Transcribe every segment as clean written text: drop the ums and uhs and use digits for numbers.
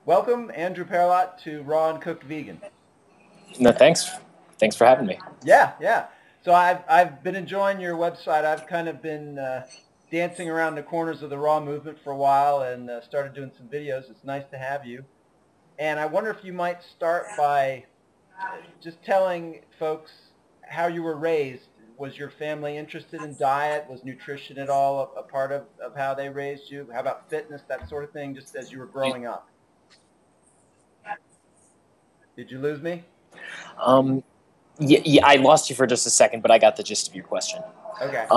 Welcome, Andrew Perlot, to Raw and Cooked Vegan. No, thanks. Thanks for having me. Yeah. So I've been enjoying your website. I've kind of been dancing around the corners of the raw movement for a while and started doing some videos. It's nice to have you. And I wonder if you might start by just telling folks how you were raised. Was your family interested in diet? Was nutrition at all a part of how they raised you? How about fitness, that sort of thing, just as you were growing up? Did you lose me? Yeah, I lost you for just a second, but I got the gist of your question. Okay.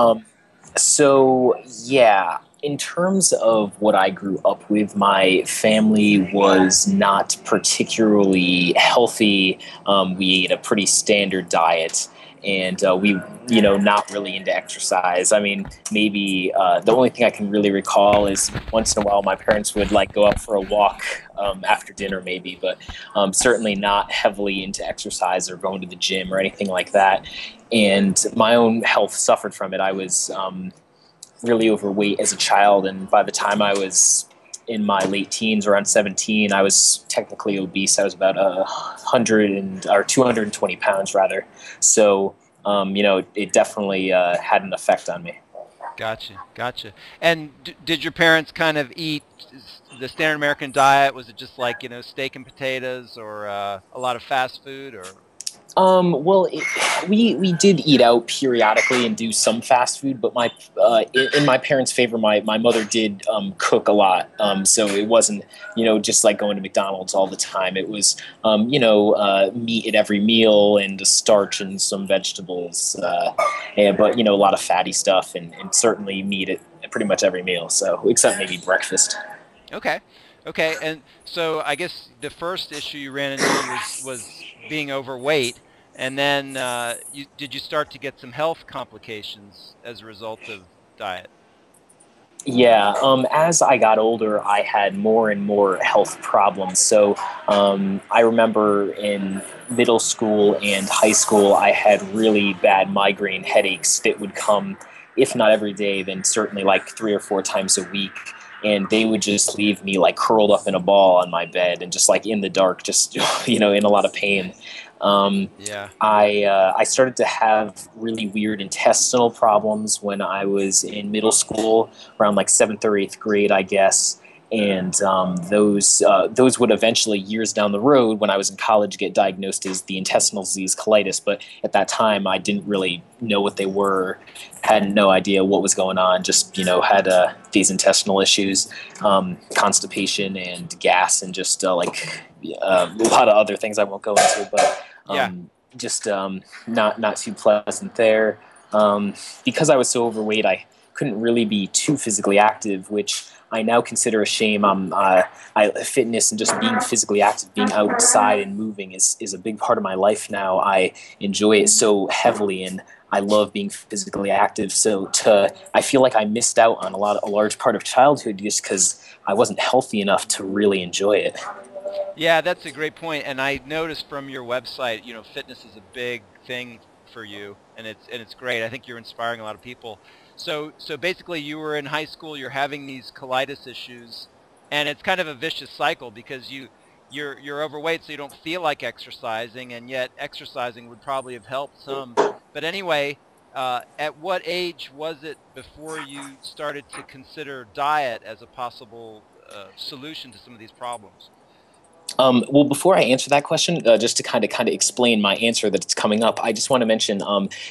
So yeah, in terms of what I grew up with, my family was not particularly healthy. We ate a pretty standard diet, and not really into exercise. I mean, maybe the only thing I can really recall is once in a while my parents would like go out for a walk after dinner, maybe, but certainly not heavily into exercise or going to the gym or anything like that. And my own health suffered from it. I was really overweight as a child, and by the time I was in my late teens, around 17, I was technically obese. I was about 220 pounds rather. So, it definitely had an effect on me. Gotcha. And did your parents kind of eat the standard American diet? Was it just like, steak and potatoes, or a lot of fast food, or? Well, we did eat out periodically and do some fast food, but in my parents' favor, my mother did cook a lot. So it wasn't just like going to McDonald's all the time. It was meat at every meal and a starch and some vegetables, but a lot of fatty stuff and certainly meat at pretty much every meal. So except maybe breakfast. Okay, and so I guess the first issue you ran into was being overweight, and then did you start to get some health complications as a result of diet? Yeah, as I got older, I had more and more health problems. So I remember in middle school and high school, I had really bad migraine headaches that would come, if not every day, then certainly like 3 or 4 times a week. And they would just leave me like curled up in a ball on my bed and just like in the dark, just, in a lot of pain. Yeah. I started to have really weird intestinal problems when I was in middle school, around like 7th or 8th grade, I guess. And those would eventually, years down the road, when I was in college, get diagnosed as the intestinal disease colitis. But at that time, I didn't really know what they were, had no idea what was going on. Just had these intestinal issues, constipation and gas, and just a lot of other things I won't go into. But just not too pleasant there. Because I was so overweight, I couldn't really be too physically active, which I now consider a shame. Fitness and just being physically active, being outside and moving is a big part of my life now. I enjoy it so heavily, and I love being physically active. So I feel like I missed out on a large part of childhood just because I wasn't healthy enough to really enjoy it. Yeah, that's a great point. And I noticed from your website, fitness is a big thing for you, and it's great. I think you're inspiring a lot of people. So basically, you were in high school, you're having these colitis issues, and it's kind of a vicious cycle because you're overweight, so you don't feel like exercising, and yet exercising would probably have helped some. But anyway, at what age was it before you started to consider diet as a possible solution to some of these problems? Well, before I answer that question, just to kind of explain my answer that's coming up, I just want to mention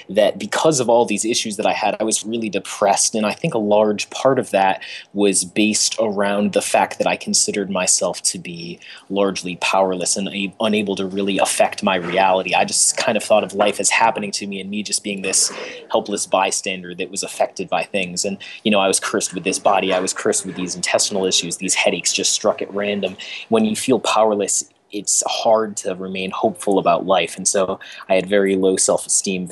that because of all these issues that I had, I was really depressed, and I think a large part of that was based around the fact that I considered myself to be largely powerless and unable to really affect my reality. I just kind of thought of life as happening to me, and me just being this helpless bystander that was affected by things. And I was cursed with this body, I was cursed with these intestinal issues, these headaches just struck at random. When you feel powerless, it's hard to remain hopeful about life. And so I had very low self-esteem,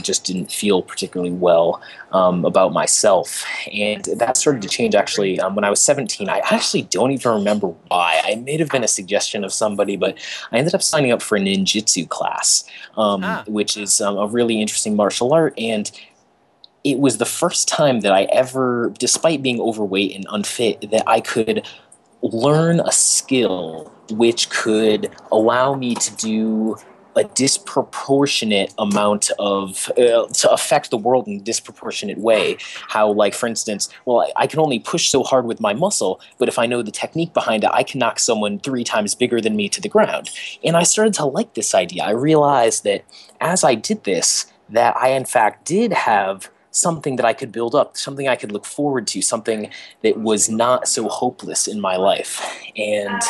just didn't feel particularly well about myself. And that started to change actually when I was 17. I actually don't even remember why. It may have been a suggestion of somebody, but I ended up signing up for a ninjutsu class, which is a really interesting martial art. And it was the first time that I ever, despite being overweight and unfit, that I could learn a skill which could allow me to do a disproportionate amount of to affect the world in a disproportionate way. How, like, for instance, well, I can only push so hard with my muscle, but if I know the technique behind it, I can knock someone 3 times bigger than me to the ground. And I started to like this idea. I realized that as I did this, that I in fact did have something that I could build up, something I could look forward to, something that was not so hopeless in my life. And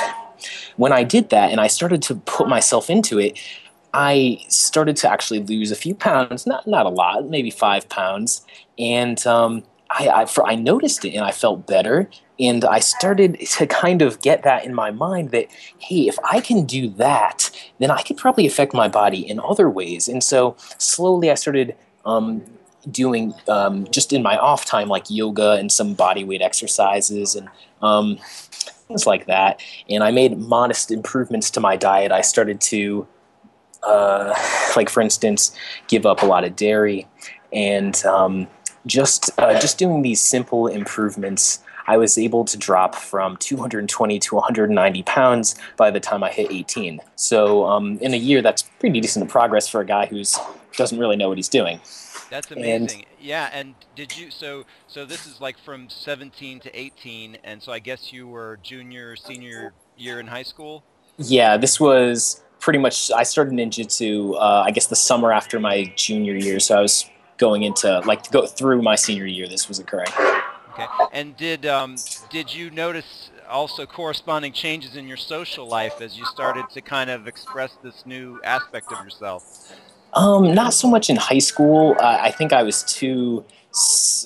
when I did that and I started to put myself into it, I started to actually lose a few pounds, not a lot, maybe 5 pounds, and I noticed it and I felt better, and I started to kind of get that in my mind that, hey, if I can do that, then I could probably affect my body in other ways. And so slowly I started doing just in my off time, like yoga and some body weight exercises and things like that. And I made modest improvements to my diet. I started to like, for instance, give up a lot of dairy, and just doing these simple improvements, I was able to drop from 220 to 190 pounds by the time I hit 18. So in a year, that's pretty decent progress for a guy who doesn't really know what he's doing. That's amazing. Yeah, and did you, so this is like from 17 to 18, and so I guess you were junior, senior year in high school? Yeah, this was pretty much, I started ninjutsu, I guess the summer after my junior year, so I was going into, like, to go through my senior year, this was occurring. Okay, and did you notice also corresponding changes in your social life as you started to kind of express this new aspect of yourself? Not so much in high school. I think I was too,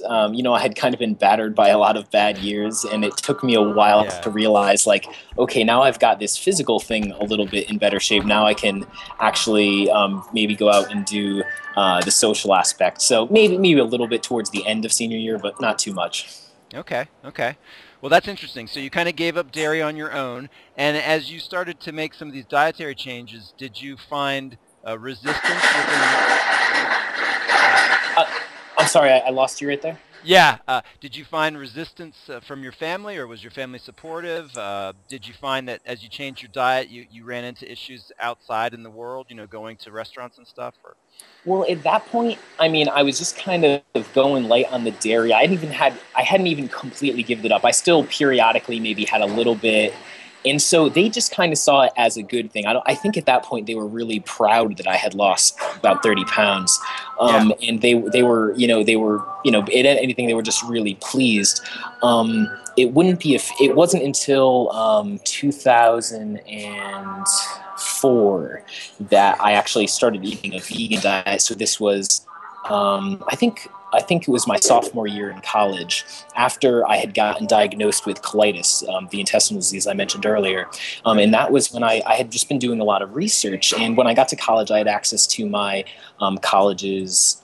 I had kind of been battered by a lot of bad years, and it took me a while to realize, like, okay, now I've got this physical thing a little bit in better shape. Now I can actually maybe go out and do the social aspect. So maybe a little bit towards the end of senior year, but not too much. Okay, okay. Well, that's interesting. So you kind of gave up dairy on your own, and as you started to make some of these dietary changes, did you find resistance within? I'm sorry, I lost you right there. Yeah. Did you find resistance from your family, or was your family supportive? Did you find that as you changed your diet, you ran into issues outside in the world, going to restaurants and stuff? Or? Well, at that point, I mean, I was just kind of going light on the dairy. I hadn't even completely given it up. I still periodically maybe had a little bit. And so they just kind of saw it as a good thing. I think at that point they were really proud that I had lost about 30 pounds. And they were, anything, they were just really pleased. It wasn't until 2004 that I actually started eating a vegan diet. So this was, I think it was my sophomore year in college, after I had gotten diagnosed with colitis, the intestinal disease I mentioned earlier. And that was when I had just been doing a lot of research. And when I got to college, I had access to my college's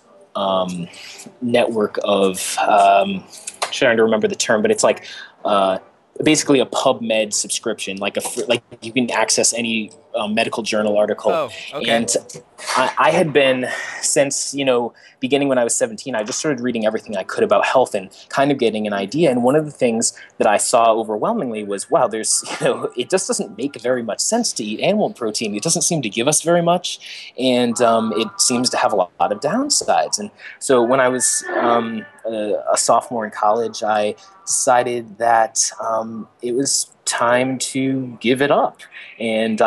network of, I'm trying to remember the term, but it's like basically a PubMed subscription, like you can access any medical journal article. Oh, okay. And I had been, since, beginning when I was 17, I just started reading everything I could about health and kind of getting an idea. And one of the things that I saw overwhelmingly was, wow, there's, it just doesn't make very much sense to eat animal protein. It doesn't seem to give us very much. And it seems to have a lot of downsides. And so when I was a sophomore in college, I decided that it was time to give it up. And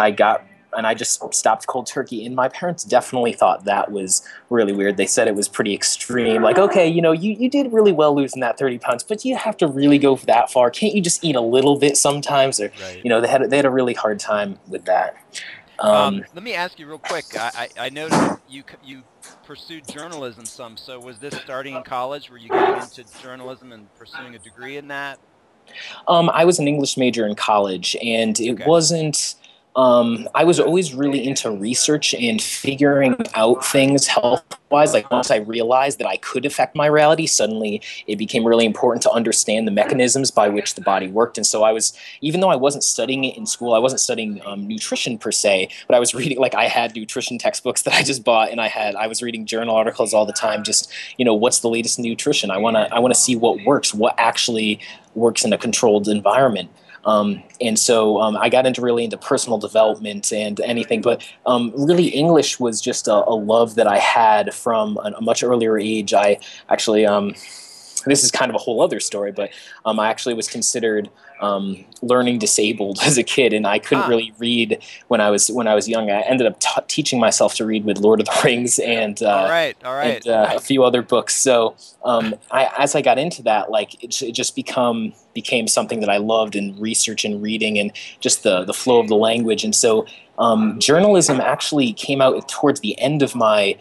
I just stopped cold turkey. And my parents definitely thought that was really weird. They said it was pretty extreme. Like, okay, you did really well losing that 30 pounds, but you have to really go that far. Can't you just eat a little bit sometimes? Or, right. They had a really hard time with that. Let me ask you real quick. I noticed you pursued journalism some. So was this starting in college? Were you getting into journalism and pursuing a degree in that? I was an English major in college, and it wasn't. I was always really into research and figuring out things health-wise. Like, once I realized that I could affect my reality, suddenly it became really important to understand the mechanisms by which the body worked. And so even though I wasn't studying it in school, I wasn't studying nutrition per se, but I was reading, like, I had nutrition textbooks that I just bought, and I was reading journal articles all the time. Just, what's the latest in nutrition? I want to see what works, what actually works in a controlled environment. And so I got really into personal development and anything, but really English was just a love that I had from a much earlier age. I actually, this is kind of a whole other story, but I actually was considered learning disabled as a kid, and I couldn't really read when I was young. I ended up teaching myself to read with Lord of the Rings and and a few other books. So as I got into that, like it just became something that I loved, in research and reading and just the flow of the language. And so journalism actually came out towards the end of my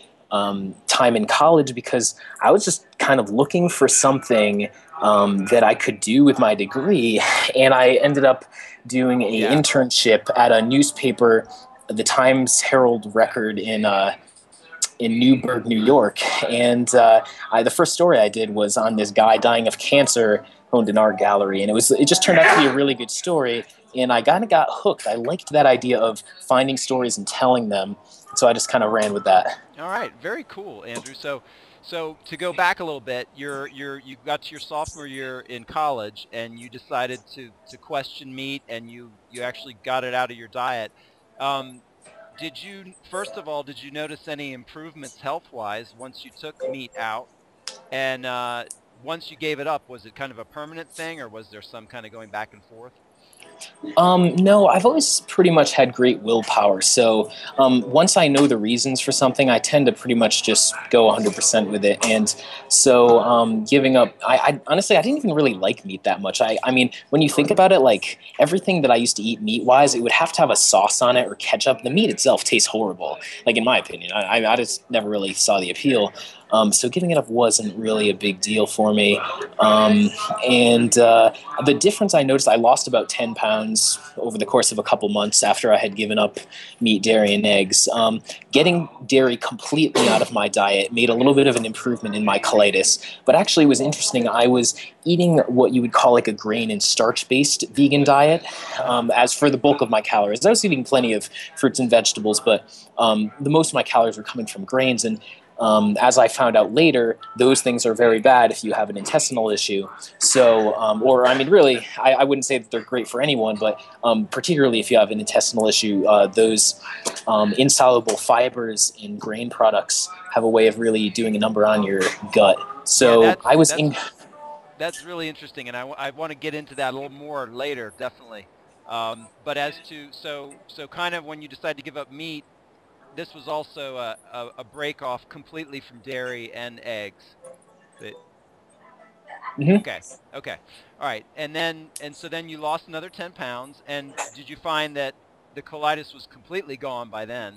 time in college, because I was just kind of looking for something that I could do with my degree, and I ended up doing an internship at a newspaper, the Times Herald Record in Newburgh, New York. And the first story I did was on this guy dying of cancer, owned an art gallery, and it just turned out to be a really good story. And I kind of got hooked. I liked that idea of finding stories and telling them, so I just kind of ran with that. All right, very cool, Andrew. So to go back a little bit, you got to your sophomore year in college, and you decided to question meat, and you actually got it out of your diet. First of all, did you notice any improvements health-wise once you took meat out? And once you gave it up, was it kind of a permanent thing, or was there some kind of going back and forth? No, I've always pretty much had great willpower. So once I know the reasons for something, I tend to pretty much just go 100% with it. And so giving up, I honestly, I didn't even really like meat that much. I mean, when you think about it, like everything that I used to eat meat-wise, it would have to have a sauce on it or ketchup. The meat itself tastes horrible, like in my opinion. I just never really saw the appeal. So giving it up wasn't really a big deal for me. And the difference I noticed, I lost about 10 pounds over the course of a couple months after I had given up meat, dairy, and eggs. Getting dairy completely out of my diet made a little bit of an improvement in my colitis. But actually it was interesting. I was eating what you would call like a grain and starch-based vegan diet. As for the bulk of my calories, I was eating plenty of fruits and vegetables, but the most of my calories were coming from grains. And as I found out later, those things are very bad if you have an intestinal issue. So, or I mean, really, I wouldn't say that they're great for anyone, but particularly if you have an intestinal issue, those insoluble fibers in grain products have a way of really doing a number on your gut. So yeah, that's really interesting, and I want to get into that a little more later, definitely. But as to so kind of when you decide to give up meat, this was also a break off completely from dairy and eggs. Okay. All right. And so then you lost another 10 pounds. And did you find that the colitis was completely gone by then?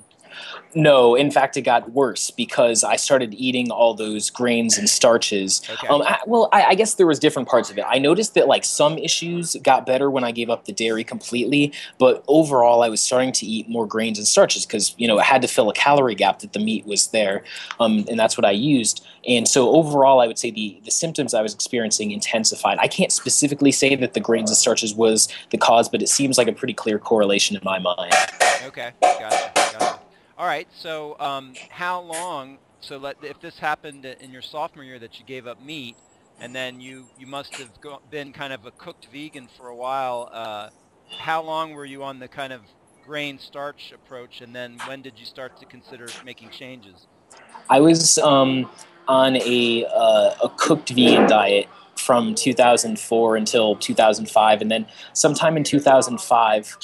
No, in fact, it got worse because I started eating all those grains and starches. Okay. I guess there was different parts of it. I noticed that like some issues got better when I gave up the dairy completely, but overall I was starting to eat more grains and starches because, it had to fill a calorie gap that the meat was there, and that's what I used. And so overall I would say the symptoms I was experiencing intensified. I can't specifically say that the grains and starches was the cause, but it seems like a pretty clear correlation in my mind. Okay, gotcha. All right, so how long, if this happened in your sophomore year that you gave up meat, and then you must have been kind of a cooked vegan for a while, how long were you on the kind of grain starch approach, and then when did you start to consider making changes? I was on a cooked vegan diet from 2004 until 2005, and then sometime in 2005,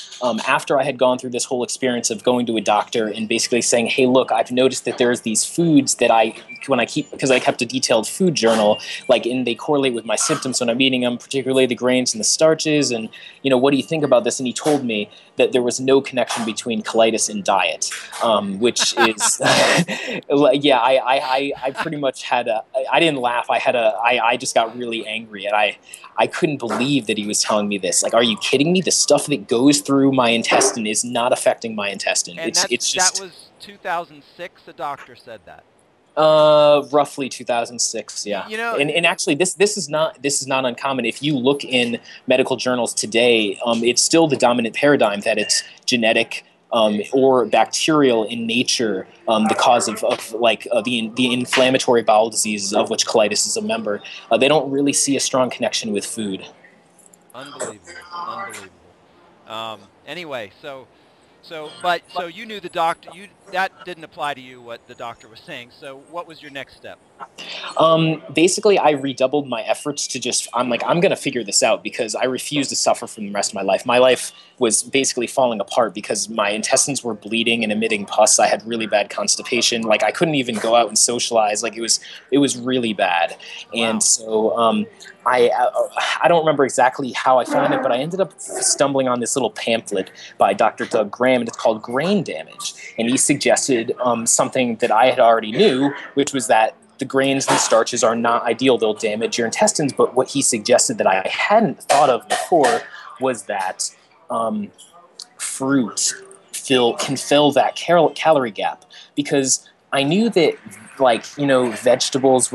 after I had gone through this whole experience of going to a doctor and basically saying, hey, look, I've noticed that there's these foods that because I kept a detailed food journal, and they correlate with my symptoms when I'm eating them, particularly the grains and the starches, and, what do you think about this? And he told me that there was no connection between colitis and diet, which is, yeah, I pretty much I didn't laugh, I just got really angry, and I couldn't believe that he was telling me this. Like, are you kidding me? The stuff that goes through my intestine is not affecting my intestine. And that was 2006, the doctor said that. Roughly 2006, yeah. And actually, this is not uncommon. If you look in medical journals today, it's still the dominant paradigm that it's genetic or bacterial in nature, the cause of the inflammatory bowel diseases, of which colitis is a member. They don't really see a strong connection with food. Unbelievable. Anyway, so you knew the doctor. That didn't apply to you what the doctor was saying. So what was your next step? Basically, I redoubled my efforts to just, I'm like, I'm going to figure this out because I refuse to suffer from the rest of my life. My life was basically falling apart because my intestines were bleeding and emitting pus. I had really bad constipation. Like, I couldn't even go out and socialize. Like, it was really bad. Wow. And so, I don't remember exactly how I found it, but I ended up stumbling on this little pamphlet by Dr. Doug Graham, and it's called Grain Damage. And he suggested something that I had already knew, which was that the grains and starches are not ideal. They'll damage your intestines. But what he suggested that I hadn't thought of before was that fruit can fill that calorie gap. Because I knew that, like, vegetables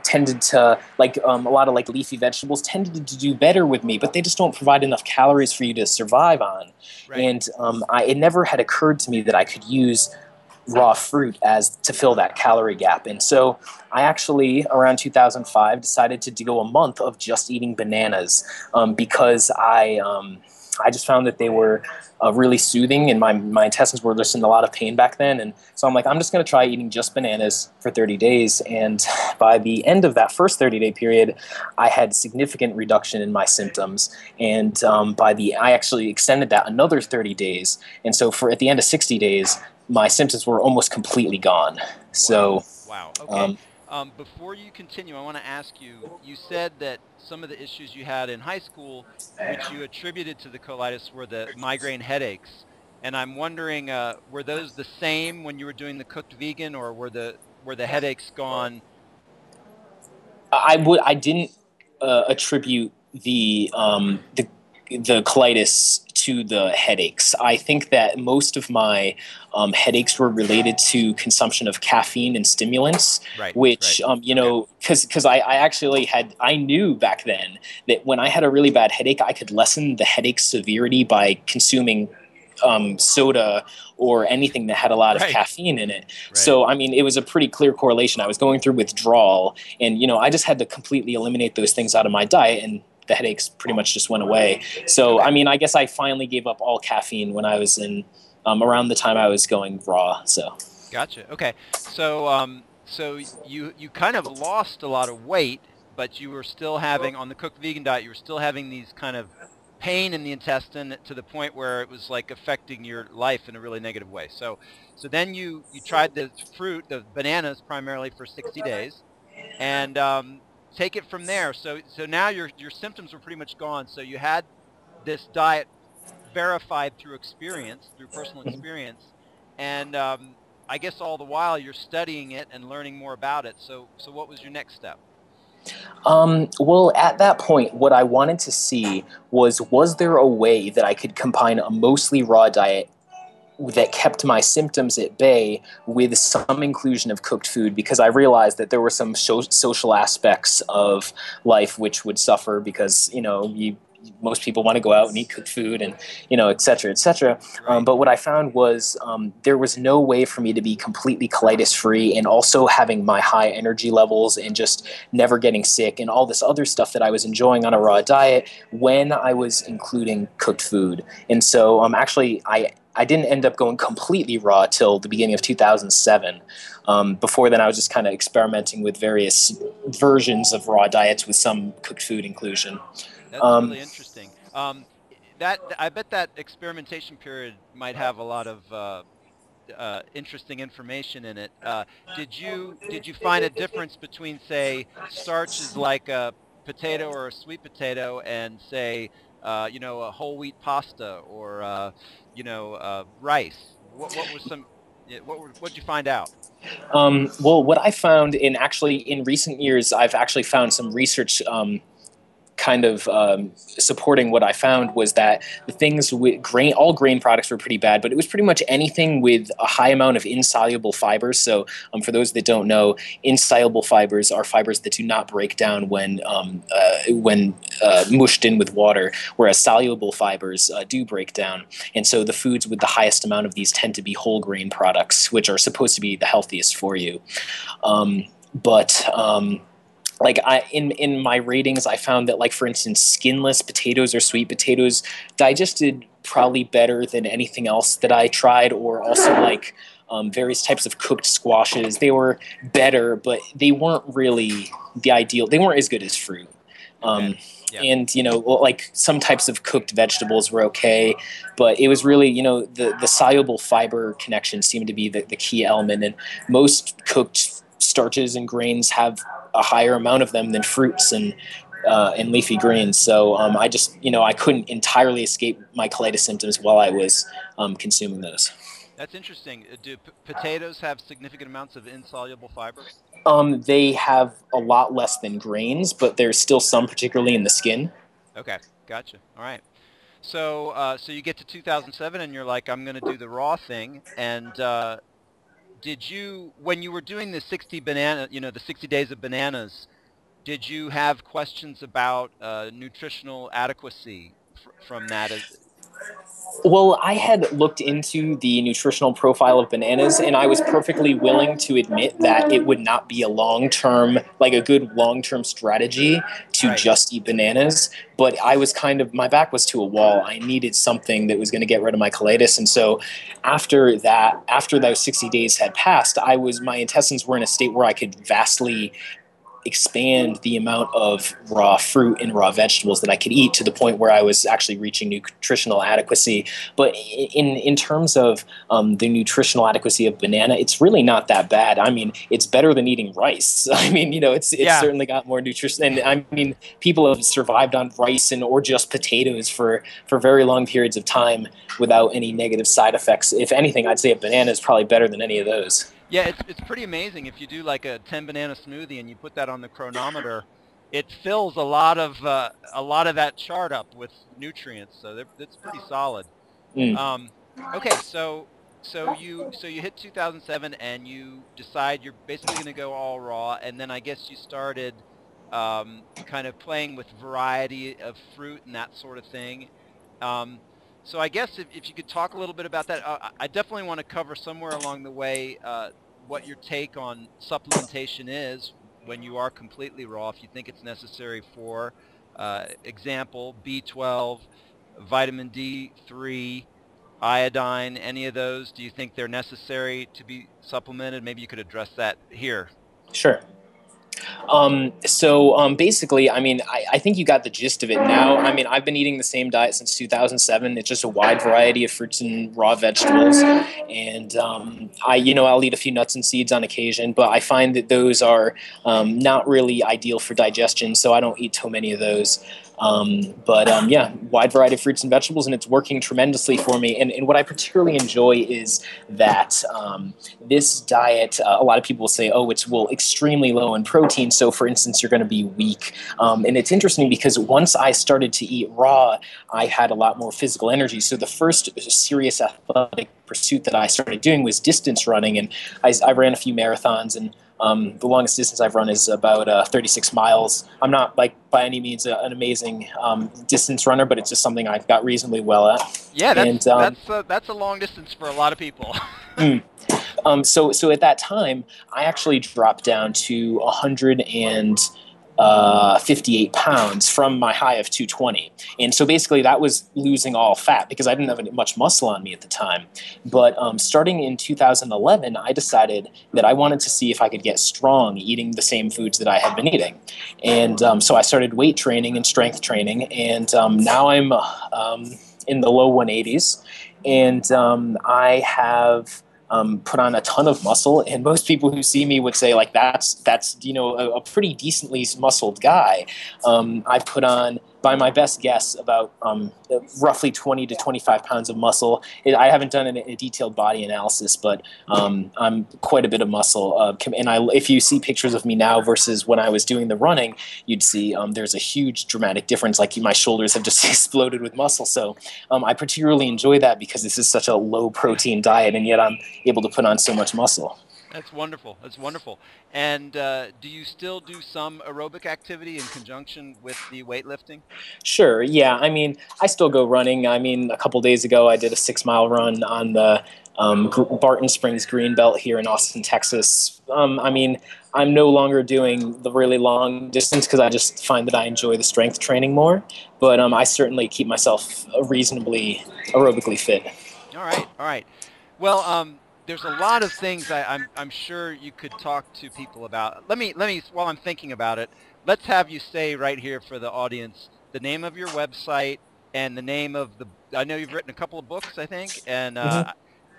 tended to, like, a lot of, like, leafy vegetables tended to do better with me, but they just don't provide enough calories for you to survive on. Right. And it never had occurred to me that I could use raw fruit as to fill that calorie gap. And so I actually, around 2005, decided to go a month of just eating bananas because I just found that they were really soothing, and my intestines were just in a lot of pain back then. And so I'm like, I'm just going to try eating just bananas for 30 days. And by the end of that first 30-day period, I had significant reduction in my symptoms. And I actually extended that another 30 days. And so at the end of 60 days, my symptoms were almost completely gone. So, wow. Okay. Before you continue, I want to ask you, you said that some of the issues you had in high school, which you attributed to the colitis, were the migraine headaches. And I'm wondering, were those the same when you were doing the cooked vegan, or were the headaches gone? I didn't attribute the colitis to the headaches. I think that most of my headaches were related to consumption of caffeine and stimulants, right, which, because I knew back then that when I had a really bad headache, I could lessen the headache severity by consuming soda or anything that had a lot of caffeine in it. Right. So, I mean, it was a pretty clear correlation. I was going through withdrawal, and, I just had to completely eliminate those things out of my diet, and the headaches pretty much just went away. So, I mean, I guess I finally gave up all caffeine when I was in around the time I was going raw. So, gotcha. Okay, so so you kind of lost a lot of weight, but you were still having, on the cooked vegan diet, you were still having these kind of pain in the intestine to the point where it was like affecting your life in a really negative way. So then you tried the fruit, the bananas primarily, for 60 days, and take it from there. So now your symptoms were pretty much gone. So you had this diet verified through personal experience, and I guess all the while you're studying it and learning more about it. So what was your next step? Well, at that point, what I wanted to see was there a way that I could combine a mostly raw diet that kept my symptoms at bay with some inclusion of cooked food, because I realized that there were some social aspects of life which would suffer because, most people want to go out and eat cooked food and, et cetera, et cetera. But what I found was there was no way for me to be completely colitis free and also having my high energy levels and just never getting sick and all this other stuff that I was enjoying on a raw diet when I was including cooked food. And so actually I didn't end up going completely raw till the beginning of 2007. Before then, I was just kind of experimenting with various versions of raw diets with some cooked food inclusion. That's really interesting. I bet that experimentation period might have a lot of interesting information in it. Did you find a difference between, say, starches like a potato or a sweet potato and, say, a whole wheat pasta or rice? What did you find out? Well, what I found in recent years, I've actually found some research kind of supporting what I found was that the things with all grain products were pretty bad, but it was pretty much anything with a high amount of insoluble fibers. So for those that don't know, insoluble fibers are fibers that do not break down when mushed in with water, whereas soluble fibers do break down. And so the foods with the highest amount of these tend to be whole grain products, which are supposed to be the healthiest for you. Like in my ratings, I found that, like, for instance, skinless potatoes or sweet potatoes digested probably better than anything else that I tried, or also like various types of cooked squashes. They were better, but they weren't really the ideal. They weren't as good as fruit. Okay. Yeah. And, you know, like some types of cooked vegetables were okay, but it was really, you know, the soluble fiber connection seemed to be the key element. And most cooked starches and grains have a higher amount of them than fruits and leafy greens. So I just, you know, I couldn't entirely escape my colitis symptoms while I was consuming those. That's interesting. Do potatoes have significant amounts of insoluble fiber? They have a lot less than grains, but there's still some, particularly in the skin. Okay, gotcha. All right. So, so you get to 2007, and you're like, I'm going to do the raw thing. And did you, when you were doing the 60 banana, you know, the 60 days of bananas, did you have questions about nutritional adequacy from that? Well, I had looked into the nutritional profile of bananas, and I was perfectly willing to admit that it would not be a long-term, like a good long-term strategy to Right. just eat bananas. But I was kind of, my back was to a wall. I needed something that was going to get rid of my colitis. And so after that, after those 60 days had passed, my intestines were in a state where I could vastly expand the amount of raw fruit and raw vegetables that I could eat to the point where I was actually reaching nutritional adequacy. But in terms of the nutritional adequacy of banana, it's really not that bad. I mean, it's better than eating rice. I mean, you know, it's certainly got more nutrition. And I mean, people have survived on rice or just potatoes for very long periods of time without any negative side effects. If anything, I'd say a banana is probably better than any of those. Yeah, it's pretty amazing. If you do like a 10 banana smoothie and you put that on the chronometer, it fills a lot of that chart up with nutrients. So it's pretty solid. Mm. Okay, so you hit 2007 and you decide you're basically going to go all raw, and then I guess you started kind of playing with variety of fruit and that sort of thing. So I guess if you could talk a little bit about that, I definitely want to cover somewhere along the way what your take on supplementation is when you are completely raw, if you think it's necessary for example, B12, vitamin D3, iodine, any of those. Do you think they're necessary to be supplemented? Maybe you could address that here. Sure. So basically, I mean, I think you got the gist of it now. I mean, I've been eating the same diet since 2007. It's just a wide variety of fruits and raw vegetables. And I'll eat a few nuts and seeds on occasion, but I find that those are not really ideal for digestion, so I don't eat too many of those. Wide variety of fruits and vegetables, and it's working tremendously for me. And what I particularly enjoy is that this diet, a lot of people will say, oh, it's extremely low in protein, so for instance, you're going to be weak. And it's interesting because once I started to eat raw, I had a lot more physical energy. So the first serious athletic pursuit that I started doing was distance running, and I ran a few marathons, and the longest distance I've run is about 36 miles. I'm not by any means an amazing distance runner, but it's just something I've got reasonably well at. Yeah, that's a long distance for a lot of people. So at that time, I actually dropped down to 158 pounds from my high of 220. And so basically that was losing all fat because I didn't have much muscle on me at the time. But starting in 2011, I decided that I wanted to see if I could get strong eating the same foods that I had been eating. And so I started weight training and strength training. And now I'm in the low 180s. And I have put on a ton of muscle, and most people who see me would say, like, that's a pretty decently muscled guy. I put on, by my best guess, about roughly 20 to 25 pounds of muscle. I haven't done a detailed body analysis, but I'm quite a bit of muscle. If you see pictures of me now versus when I was doing the running, you'd see there's a huge dramatic difference. Like my shoulders have just exploded with muscle. So I particularly enjoy that because this is such a low protein diet, and yet I'm able to put on so much muscle. That's wonderful. That's wonderful. And do you still do some aerobic activity in conjunction with the weightlifting? Sure. Yeah. I mean, I still go running. I mean, a couple days ago, I did a 6-mile run on the Barton Springs Greenbelt here in Austin, Texas. I mean, I'm no longer doing the really long distance because I just find that I enjoy the strength training more. But I certainly keep myself reasonably aerobically fit. All right, all right. Well, there's a lot of things I'm sure you could talk to people about. Let me while I'm thinking about it, let's have you say right here for the audience the name of your website and the name of the. I know you've written a couple of books, I think, and go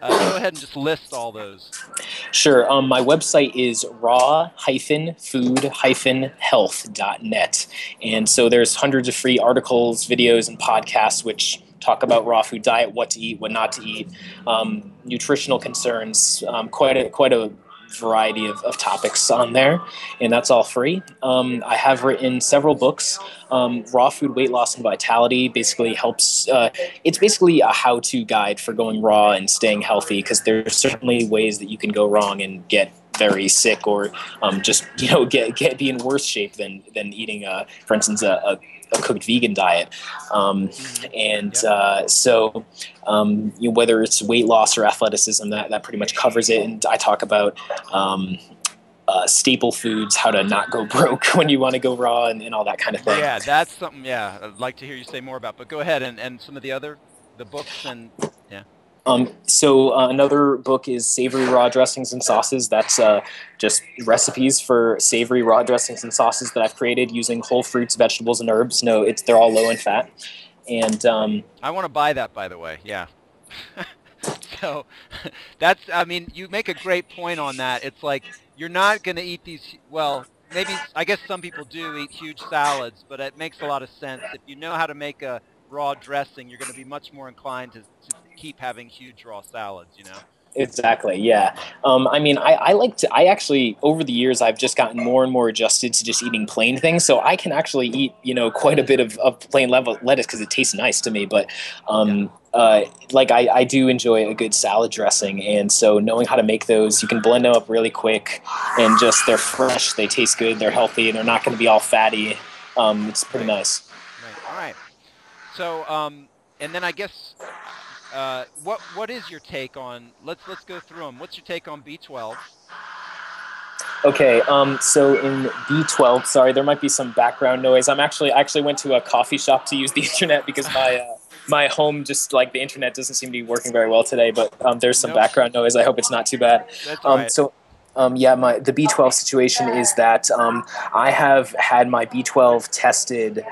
ahead and just list all those. Sure. My website is raw-food-health.net. And so there's hundreds of free articles, videos, and podcasts which talk about raw food diet, what to eat, what not to eat, nutritional concerns, quite a variety of topics on there, and that's all free. I have written several books. Raw Food Weight Loss and Vitality basically helps. It's basically a how-to guide for going raw and staying healthy, because there's certainly ways that you can go wrong and get very sick, or just get be in worse shape than eating, for instance, a cooked vegan diet. So whether it's weight loss or athleticism, that pretty much covers it. And I talk about staple foods, how to not go broke when you want to go raw, and all that kind of thing. Yeah, that's something, yeah, I'd like to hear you say more about. But go ahead, and some of the books, and yeah. So another book is Savory Raw Dressings and Sauces. That's just recipes for savory raw dressings and sauces that I've created using whole fruits, vegetables, and herbs. They're all low in fat. And I want to buy that, by the way. Yeah. So I mean, you make a great point on that. It's like you're not going to eat these. Well, maybe I guess some people do eat huge salads, but it makes a lot of sense if you know how to make a raw dressing. You're going to be much more inclined to keep having huge raw salads, Exactly. Yeah. I mean, I actually, over the years, I've just gotten more and more adjusted to just eating plain things. So I can actually eat, quite a bit of plain lettuce because it tastes nice to me. But I do enjoy a good salad dressing. And so knowing how to make those, you can blend them up really quick, and just they're fresh, they taste good, they're healthy, and they're not going to be all fatty. It's pretty nice. Right. All right. So, and then I guess, what is your take on? Let's go through them. What's your take on B12? Okay. So in B12, sorry, there might be some background noise. I actually went to a coffee shop to use the internet because my home, just like the internet, doesn't seem to be working very well today. But there's some background noise. I hope it's not too bad. That's all right. The B12 situation is that I have had my B12 tested.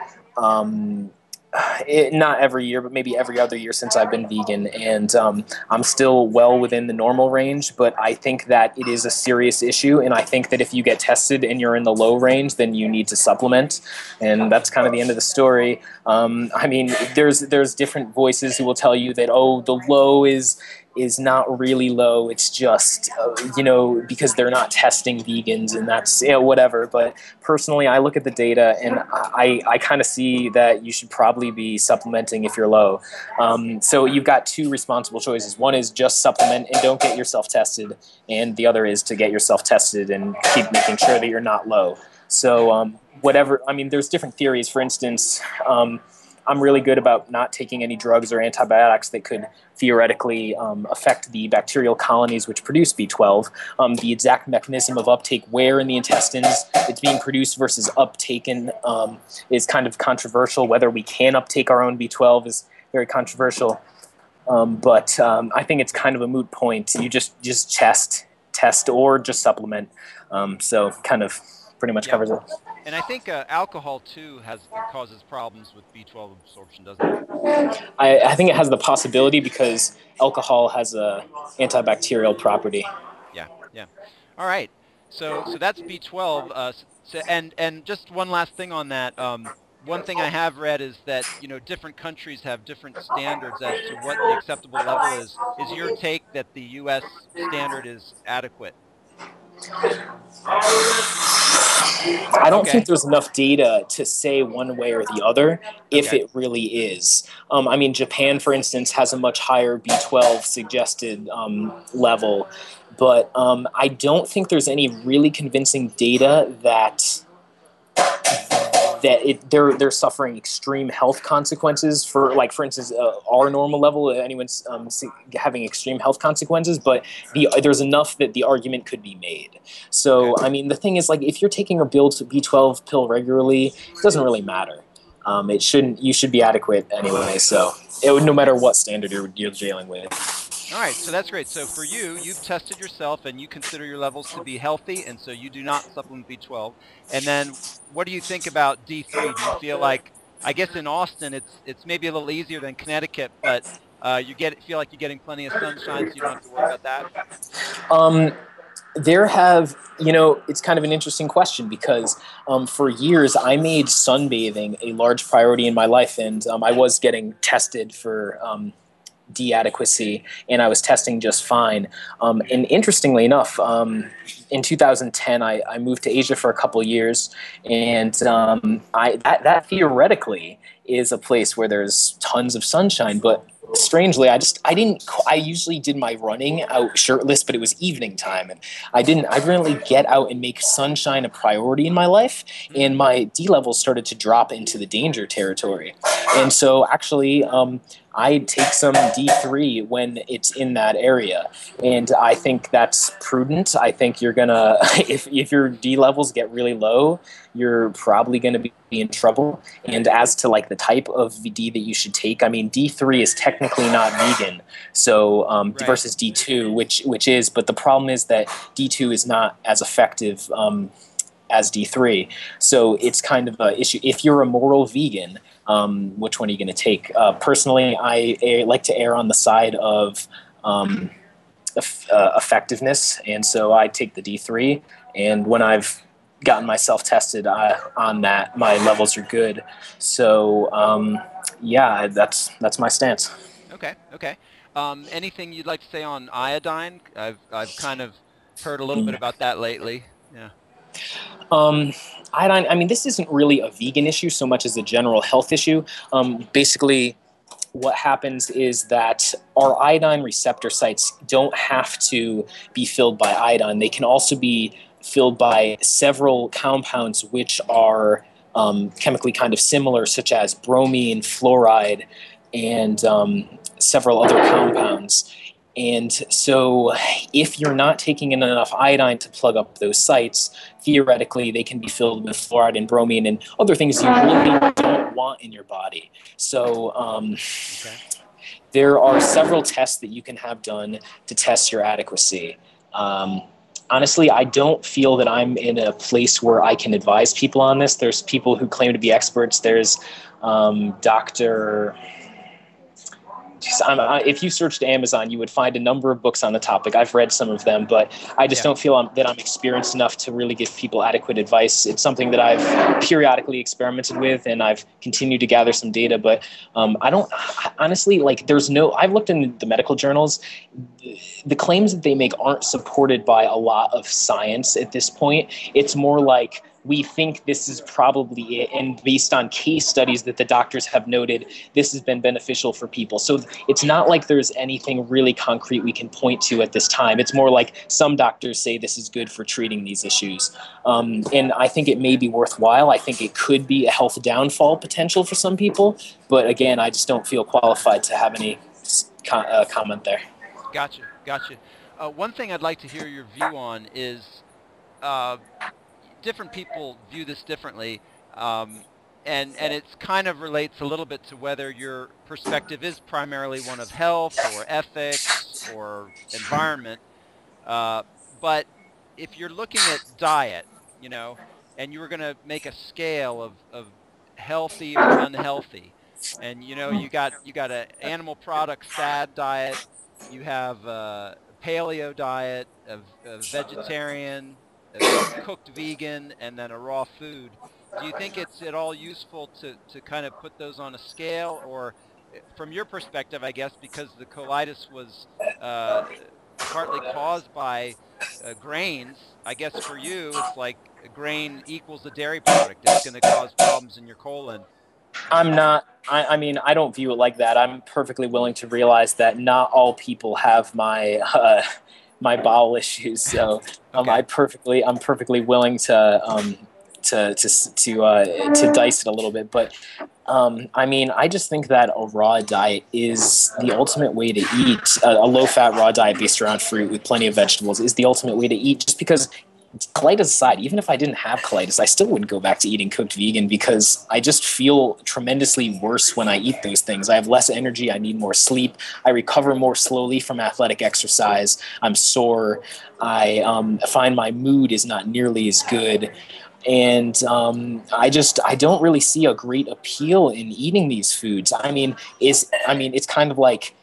Not every year, but maybe every other year since I've been vegan, and I'm still well within the normal range, but I think that it is a serious issue, and I think that if you get tested and you're in the low range, then you need to supplement, and that's kind of the end of the story. I mean, there's different voices who will tell you that, the low is not really low. It's just, because they're not testing vegans, and that's whatever. But personally, I look at the data, and I kind of see that you should probably be supplementing if you're low. So you've got two responsible choices. One is just supplement and don't get yourself tested. And the other is to get yourself tested and keep making sure that you're not low. So there's different theories. For instance, I'm really good about not taking any drugs or antibiotics that could theoretically affect the bacterial colonies which produce B12. The exact mechanism of uptake, where in the intestines it's being produced versus uptaken, is kind of controversial. Whether we can uptake our own B12 is very controversial. But I think it's kind of a moot point. You just test, or just supplement. So kind of pretty much covers it. And I think alcohol too causes problems with B12 absorption, doesn't it? I think it has the possibility because alcohol has a antibacterial property. Yeah. All right. So that's B12. And just one last thing on that. One thing I have read is that different countries have different standards as to what the acceptable level is. Is your take that the U.S. standard is adequate? I don't think there's enough data to say one way or the other if it really is. I mean, Japan, for instance, has a much higher B12 suggested level, but I don't think there's any really convincing data that they're suffering extreme health consequences for, like, for instance, our normal level, anyone's having extreme health consequences, but there's enough that the argument could be made. So, I mean, the thing is, like, if you're taking a B12 pill regularly, it doesn't really matter. You should be adequate anyway, so no matter what standard you're dealing with. All right, so that's great. So for you, you've tested yourself and you consider your levels to be healthy, and so you do not supplement B12. And then what do you think about D3? Do you feel like, I guess in Austin, it's maybe a little easier than Connecticut, but feel like you're getting plenty of sunshine, so you don't have to worry about that? It's kind of an interesting question because for years I made sunbathing a large priority in my life, and I was getting tested for de-adequacy, and I was testing just fine. And interestingly enough, in 2010, I moved to Asia for a couple of years, and that theoretically is a place where there's tons of sunshine, but strangely, I usually did my running out shirtless, but it was evening time, and I really get out and make sunshine a priority in my life, and my D levels started to drop into the danger territory. And so actually, I take some D3 when it's in that area, and I think that's prudent. I think you're gonna, if your D levels get really low, you're probably going to be in trouble. And as to like the type of D that you should take, I mean, D3 is technically not vegan, so right. Versus D2, which is, but the problem is that D2 is not as effective as D3. So it's kind of an issue. If you're a moral vegan, which one are you going to take? Personally, I like to err on the side of effectiveness, and so I take the D3. And when I've gotten myself tested on that, my levels are good. So yeah, that's my stance. Okay. Anything you'd like to say on iodine? I've kind of heard a little bit about that lately. Yeah. Iodine, I mean, this isn't really a vegan issue so much as a general health issue. Basically, what happens is that our iodine receptor sites don't have to be filled by iodine. They can also be filled by several compounds which are chemically kind of similar, such as bromine, fluoride, and several other compounds. And so if you're not taking in enough iodine to plug up those sites, theoretically they can be filled with fluoride and bromine and other things you really don't want in your body. So there are several tests that you can have done to test your adequacy. Honestly, I don't feel that I'm in a place where I can advise people on this. There's people who claim to be experts. There's Dr. If you searched Amazon, you would find a number of books on the topic. I've read some of them, but I just don't feel that I'm experienced enough to really give people adequate advice. It's something that I've periodically experimented with, and I've continued to gather some data, but honestly, like, I've looked in the medical journals. The claims that they make aren't supported by a lot of science at this point. It's more like, we think this is probably it, and based on case studies that the doctors have noted, this has been beneficial for people. So it's not like there's anything really concrete we can point to at this time. It's more like some doctors say this is good for treating these issues. And I think it may be worthwhile. I think it could be a health downfall potential for some people. But again, I just don't feel qualified to have any comment there. Gotcha. One thing I'd like to hear your view on is different people view this differently, and it kind of relates a little bit to whether your perspective is primarily one of health or ethics or environment. But if you're looking at diet, and you were going to make a scale of healthy or unhealthy, and you got an animal product fad diet, you have a paleo diet, a vegetarian, a cooked vegan, and then a raw food. Do you think it's at all useful to kind of put those on a scale? Or from your perspective, I guess, because the colitis was partly caused by grains, I guess for you it's like a grain equals a dairy product. It's going to cause problems in your colon. I mean, I don't view it like that. I'm perfectly willing to realize that not all people have my my bowel issues. So I'm perfectly willing to to dice it a little bit, but I mean, I just think that a raw diet is the ultimate way to eat. A low-fat raw diet based around fruit with plenty of vegetables is the ultimate way to eat, just because, colitis aside, even if I didn't have colitis, I still wouldn't go back to eating cooked vegan because I just feel tremendously worse when I eat those things. I have less energy. I need more sleep. I recover more slowly from athletic exercise. I'm sore. I find my mood is not nearly as good. And I don't really see a great appeal in eating these foods. I mean, it's kind of like,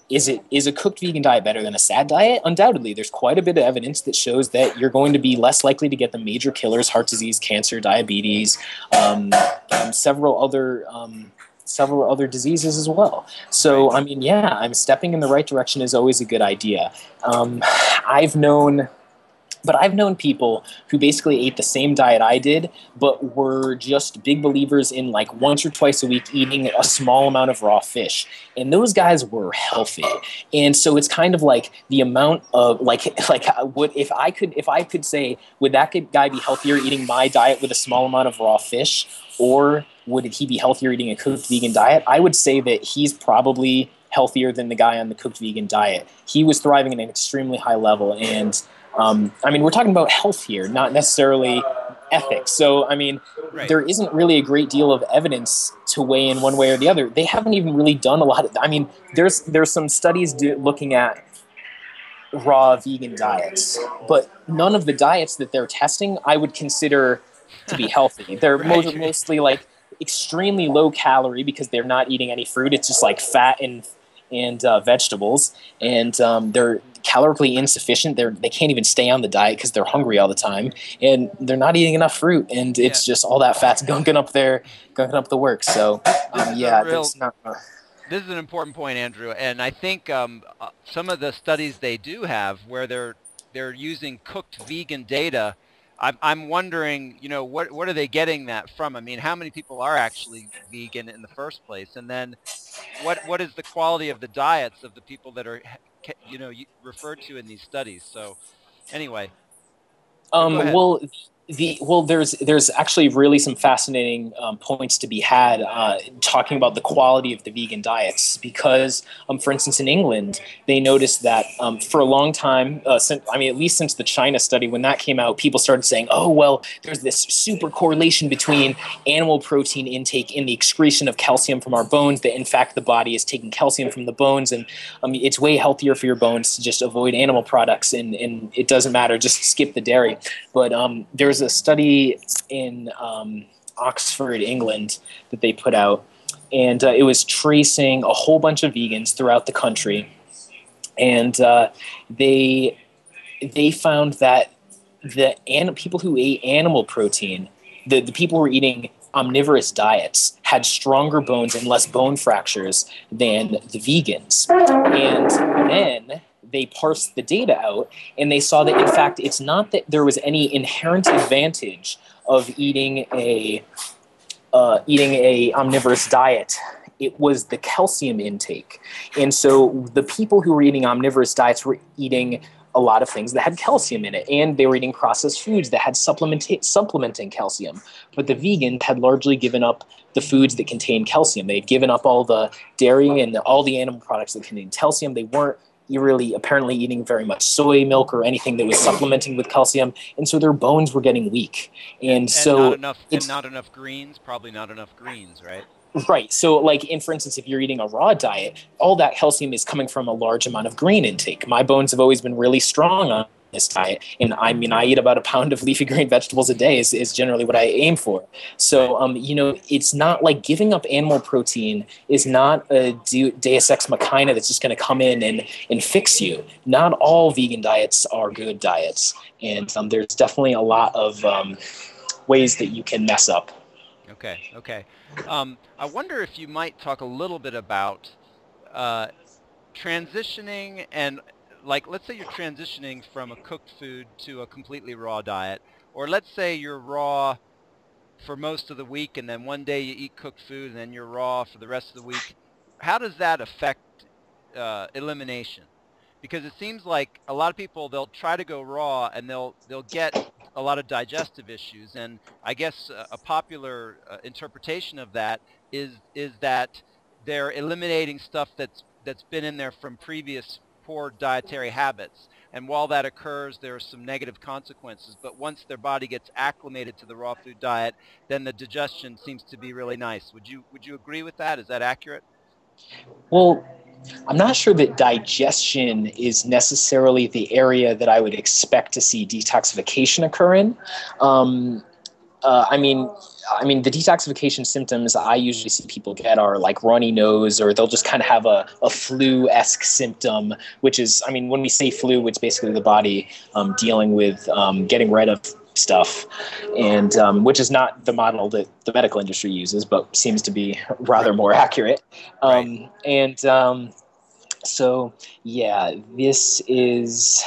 is a cooked vegan diet better than a SAD diet? Undoubtedly, there's quite a bit of evidence that shows that you're going to be less likely to get the major killers: heart disease, cancer, diabetes, several other diseases as well. So, I mean, yeah, I'm stepping in the right direction is always a good idea. I've known people who basically ate the same diet I did, but were just big believers in like once or twice a week eating a small amount of raw fish. And those guys were healthy. And so it's kind of like the amount of if I could say, would that guy be healthier eating my diet with a small amount of raw fish, or would he be healthier eating a cooked vegan diet? I would say that he's probably healthier than the guy on the cooked vegan diet. He was thriving at an extremely high level, and I mean, we're talking about health here, not necessarily ethics. So, I mean, there isn't really a great deal of evidence to weigh in one way or the other. They haven't even really done a lot of, I mean, there's some studies looking at raw vegan diets, but none of the diets that they're testing I would consider to be healthy. They're mostly like extremely low calorie because they're not eating any fruit. It's just like fat and vegetables, and they're calorically insufficient. They can't even stay on the diet because they're hungry all the time, and they're not eating enough fruit, and it's just all that fat's gunking up the works. So this is an important point, Andrew, and I think some of the studies they do have where they're using cooked vegan data. I'm wondering, you know, what are they getting that from? I mean, how many people are actually vegan in the first place, and then what is the quality of the diets of the people that are, you know, referred to in these studies? So, anyway, go ahead. There's actually really some fascinating points to be had talking about the quality of the vegan diets, because for instance in England they noticed that for a long time, at least since the China study, when that came out, people started saying, oh well, there's this super correlation between animal protein intake and the excretion of calcium from our bones, that in fact the body is taking calcium from the bones, and it's way healthier for your bones to just avoid animal products, and it doesn't matter, just skip the dairy. But there's a study in Oxford, England, that they put out, and it was tracing a whole bunch of vegans throughout the country, and they found that the people who ate animal protein, the people who were eating omnivorous diets, had stronger bones and less bone fractures than the vegans. And then they parsed the data out, and they saw that, in fact, it's not that there was any inherent advantage of eating a omnivorous diet. It was the calcium intake. And so the people who were eating omnivorous diets were eating a lot of things that had calcium in it, and they were eating processed foods that had supplementing calcium. But the vegans had largely given up the foods that contained calcium. They'd given up all the dairy and all the animal products that contained calcium. They weren't really apparently eating very much soy milk or anything that was supplementing with calcium, and so their bones were getting weak. And so not enough greens, probably not enough greens, right? Right. So, like, for instance, if you're eating a raw diet, all that calcium is coming from a large amount of green intake. My bones have always been really strong on this diet, and I mean, I eat about a pound of leafy green vegetables a day is generally what I aim for. So, you know, it's not like giving up animal protein is not a deus ex machina that's just going to come in and fix you. Not all vegan diets are good diets, and there's definitely a lot of ways that you can mess up. Okay. I wonder if you might talk a little bit about transitioning, and like, let's say you're transitioning from a cooked food to a completely raw diet, or let's say you're raw for most of the week and then one day you eat cooked food and then you're raw for the rest of the week. How does that affect elimination? Because it seems like a lot of people, they'll try to go raw and they'll get a lot of digestive issues. And I guess a popular interpretation of that is that they're eliminating stuff that's been in there from previous poor dietary habits. And while that occurs, there are some negative consequences. But once their body gets acclimated to the raw food diet, then the digestion seems to be really nice. Would you agree with that? Is that accurate? Well, I'm not sure that digestion is necessarily the area that I would expect to see detoxification occur in. Um, I mean, the detoxification symptoms I usually see people get are like runny nose, or they'll just kind of have a flu-esque symptom, which is, I mean, when we say flu, it's basically the body dealing with getting rid of stuff, and which is not the model that the medical industry uses, but seems to be rather more accurate. Right. So, yeah, this is...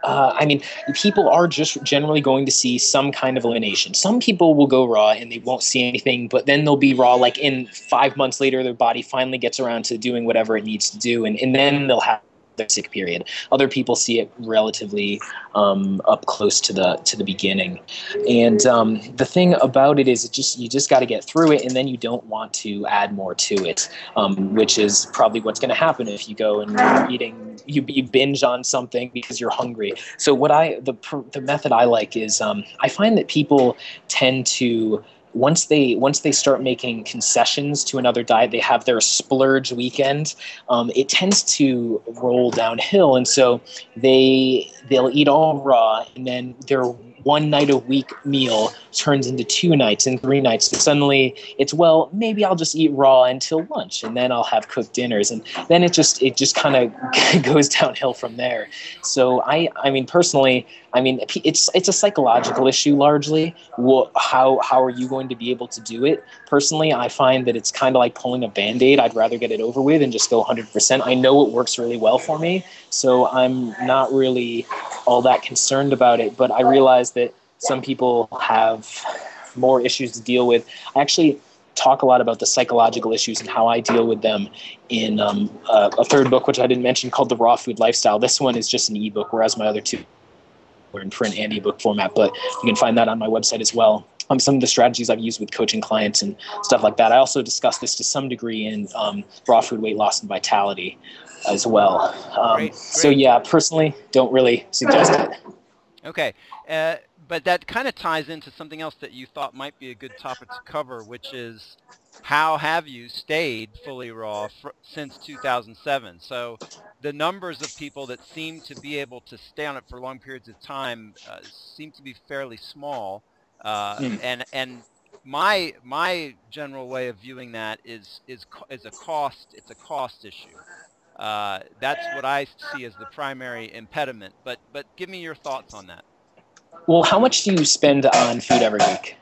I mean, people are just generally going to see some kind of elimination. Some people will go raw and they won't see anything, but then they'll be raw like in 5 months later, their body finally gets around to doing whatever it needs to do, and then they'll have their sick period. Other people see it relatively up close to the beginning. And the thing about it is you just got to get through it, and then you don't want to add more to it, which is probably what's going to happen if you go and you're eating, you binge on something because you're hungry. So the method I like is I find that people tend to, once they start making concessions to another diet, they have their splurge weekend. It tends to roll downhill, and so they'll eat all raw, and then their 1 night a week meal turns into 2 nights and 3 nights. And suddenly it's, well, maybe I'll just eat raw until lunch, and then I'll have cooked dinners, and then it just kind of goes downhill from there. So I mean, personally, I mean, it's a psychological issue largely. How are you going to be able to do it? Personally, I find that it's kind of like pulling a Band-Aid. I'd rather get it over with and just go 100%. I know it works really well for me, so I'm not really all that concerned about it. But I realize that some people have more issues to deal with. I actually talk a lot about the psychological issues and how I deal with them in a third book, which I didn't mention, called The Raw Food Lifestyle. This one is just an ebook, whereas my other two are in print and ebook format, but you can find that on my website as well. Some of the strategies I've used with coaching clients and stuff like that. I also discuss this to some degree in Raw Food Weight Loss and Vitality as well. Great. So yeah, personally, don't really suggest it. Okay. But that kind of ties into something else that you thought might be a good topic to cover, which is how have you stayed fully raw since 2007? So the numbers of people that seem to be able to stay on it for long periods of time seem to be fairly small. And my general way of viewing that is a cost. It's a cost issue. That's what I see as the primary impediment. But give me your thoughts on that. Well, how much do you spend on food every week?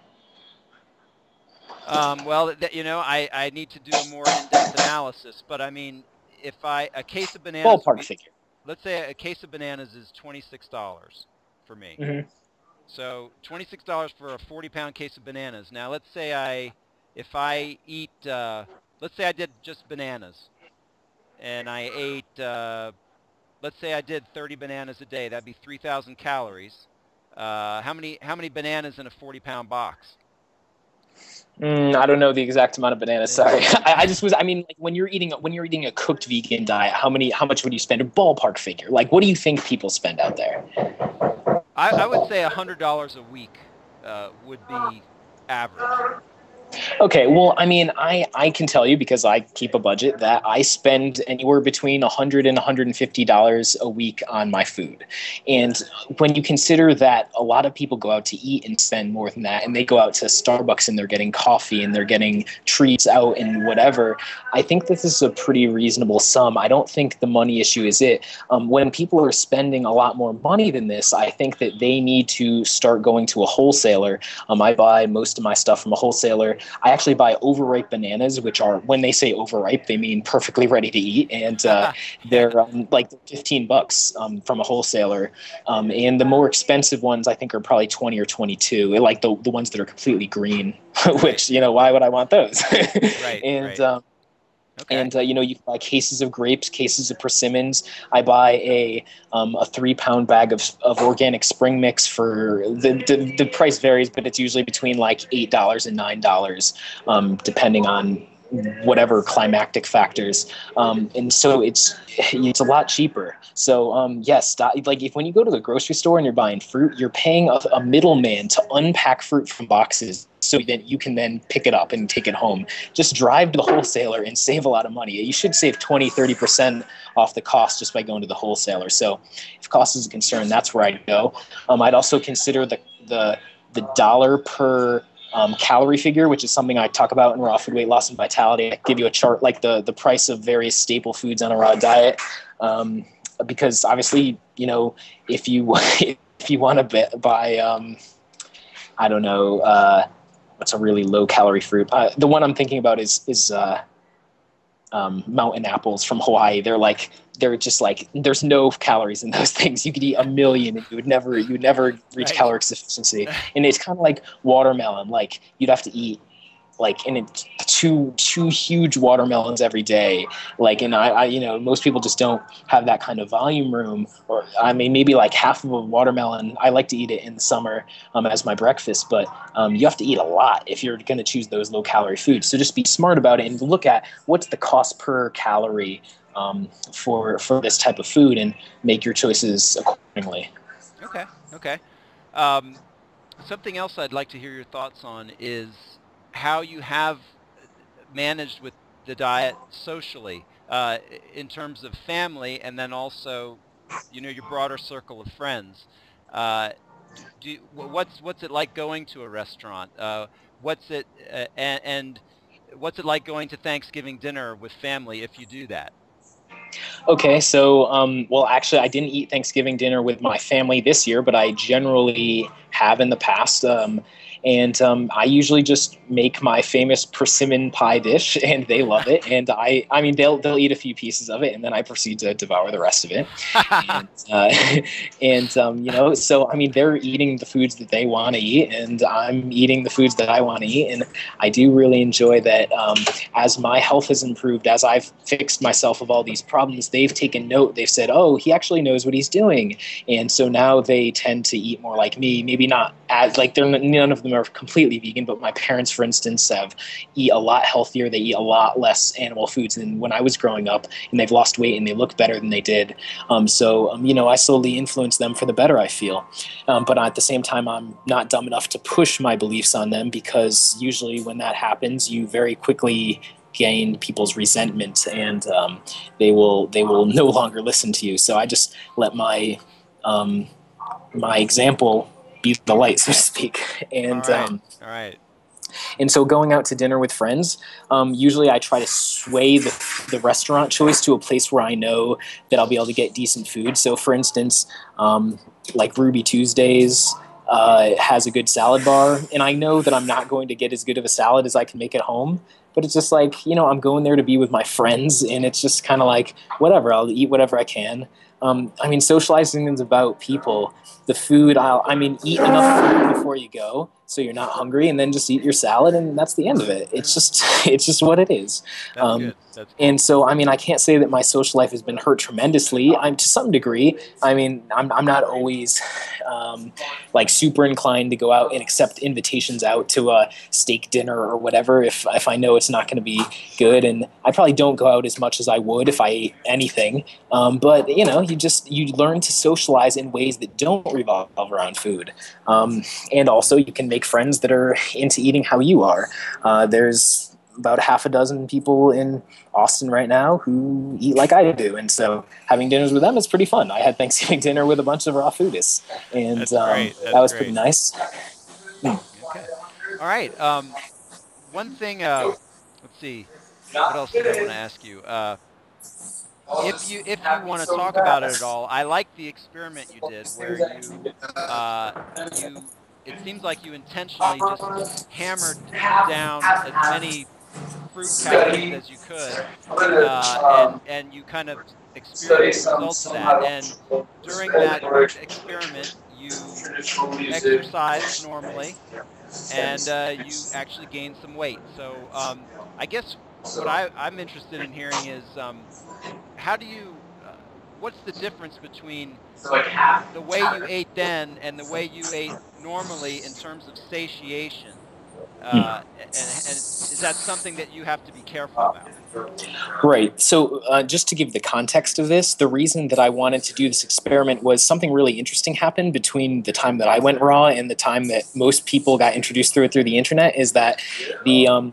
Well, I need to do a more in-depth analysis, but I mean, a case of bananas, Ballpark figure. Let's say a case of bananas is $26 for me. Mm-hmm. So $26 for a 40-pound case of bananas. Now, let's say if I eat, let's say I did just bananas, and I ate, let's say I did 30 bananas a day. That'd be 3,000 calories. How many bananas in a 40-pound box? I don't know the exact amount of bananas. Sorry, I mean, like when you're eating a cooked vegan diet, how much would you spend? A ballpark figure. Like, what do you think people spend out there? I would say $100 a week would be average. Okay, well, I mean, I can tell you, because I keep a budget, that I spend anywhere between $100 and $150 a week on my food. And when you consider that a lot of people go out to eat and spend more than that, and they go out to Starbucks and they're getting coffee and they're getting treats out and whatever, I think that this is a pretty reasonable sum. I don't think the money issue is it. When people are spending a lot more money than this, I think that they need to start going to a wholesaler. I buy most of my stuff from a wholesaler. I actually buy overripe bananas, which are, when they say overripe, they mean perfectly ready to eat, and they're like $15 from a wholesaler. And the more expensive ones, I think, are probably 20 or 22. Like the ones that are completely green, which, why would I want those? Right. And right. Okay. And you can buy cases of grapes, cases of persimmons. I buy a 3-pound bag of organic spring mix for the price varies, but it's usually between like $8 and $9, depending on whatever climactic factors, and so it's a lot cheaper. So yes, like if when you go to the grocery store and you're buying fruit, you're paying a middleman to unpack fruit from boxes so that you can then pick it up and take it home. Just drive to the wholesaler and save a lot of money. You should save 20-30% off the cost just by going to the wholesaler. So if cost is a concern, that's where I'd go. I'd also consider the dollar per calorie figure, which is something I talk about in Raw Food Weight Loss and Vitality. I give you a chart like the price of various staple foods on a raw diet, because obviously, if you if you want to buy, I don't know, what's a really low calorie fruit? The one I'm thinking about is mountain apples from Hawaii. They're just like, there's no calories in those things. You could eat 1 million and you would never reach caloric sufficiency. And it's kind of like watermelon. Like you'd have to eat two huge watermelons every day. And I most people just don't have that kind of volume room. Or I mean, maybe like half of a watermelon. I like to eat it in the summer as my breakfast, but you have to eat a lot if you're going to choose those low calorie foods. So just be smart about it and look at what's the cost per calorie for this type of food and make your choices accordingly. Okay. Something else I'd like to hear your thoughts on is how you have managed with the diet socially, in terms of family, and then also, your broader circle of friends. What's it like going to a restaurant? And what's it like going to Thanksgiving dinner with family if you do that? Okay, so, well, actually, I didn't eat Thanksgiving dinner with my family this year, but I generally have in the past. And I usually just make my famous persimmon pie dish, and they love it. And I mean, they'll eat a few pieces of it, and then I proceed to devour the rest of it. So I mean, they're eating the foods that they want to eat, and I'm eating the foods that I want to eat. And I do really enjoy that. As my health has improved, as I've fixed myself of all these problems, they've taken note. They've said, "Oh, he actually knows what he's doing," and so now they tend to eat more like me. Maybe not as none of them are completely vegan, but my parents, for instance, eat a lot healthier. They eat a lot less animal foods than when I was growing up, and they've lost weight and they look better than they did. I slowly influence them for the better, I feel. But at the same time, I'm not dumb enough to push my beliefs on them, because usually when that happens, you very quickly gain people's resentment, and they will no longer listen to you. So I just let my example be the light, so to speak. And all right. And so going out to dinner with friends, usually I try to sway the restaurant choice to a place where I know that I'll be able to get decent food. So for instance, like Ruby Tuesdays has a good salad bar, and I know that I'm not going to get as good of a salad as I can make at home. But it's just like, I'm going there to be with my friends, and it's just kind of like, whatever, I'll eat whatever I can. I mean, socializing is about people. The food, eat enough food before you go so you're not hungry, and then just eat your salad, and that's the end of it. It's just what it is. That's good. That's good. And so, I can't say that my social life has been hurt tremendously. To some degree. I'm not always super inclined to go out and accept invitations out to a steak dinner or whatever if I know it's not going to be good. And I probably don't go out as much as I would if I ate anything. But you learn to socialize in ways that don't revolve around food. And also you can make friends that are into eating how you are. There's about half a dozen people in Austin right now who eat like I do, and so having dinners with them is pretty fun. I had Thanksgiving dinner with a bunch of raw foodies, and that was pretty nice. Okay. All right. One thing. Let's see. What else did I want to ask you? If you want to talk about it at all, I like the experiment you did where it seems like you intentionally just hammered down as many fruit calories as you could, and you kind of experienced the results of that. And during that experiment, you exercised normally, and you actually gained some weight. So I guess what I'm interested in hearing is how do you, what's the difference between the way you ate then and the way you ate normally in terms of satiation? And is that something that you have to be careful about? Right. So just to give the context of this, the reason that I wanted to do this experiment was something really interesting happened between the time that I went raw and the time that most people got introduced through the internet. Is that the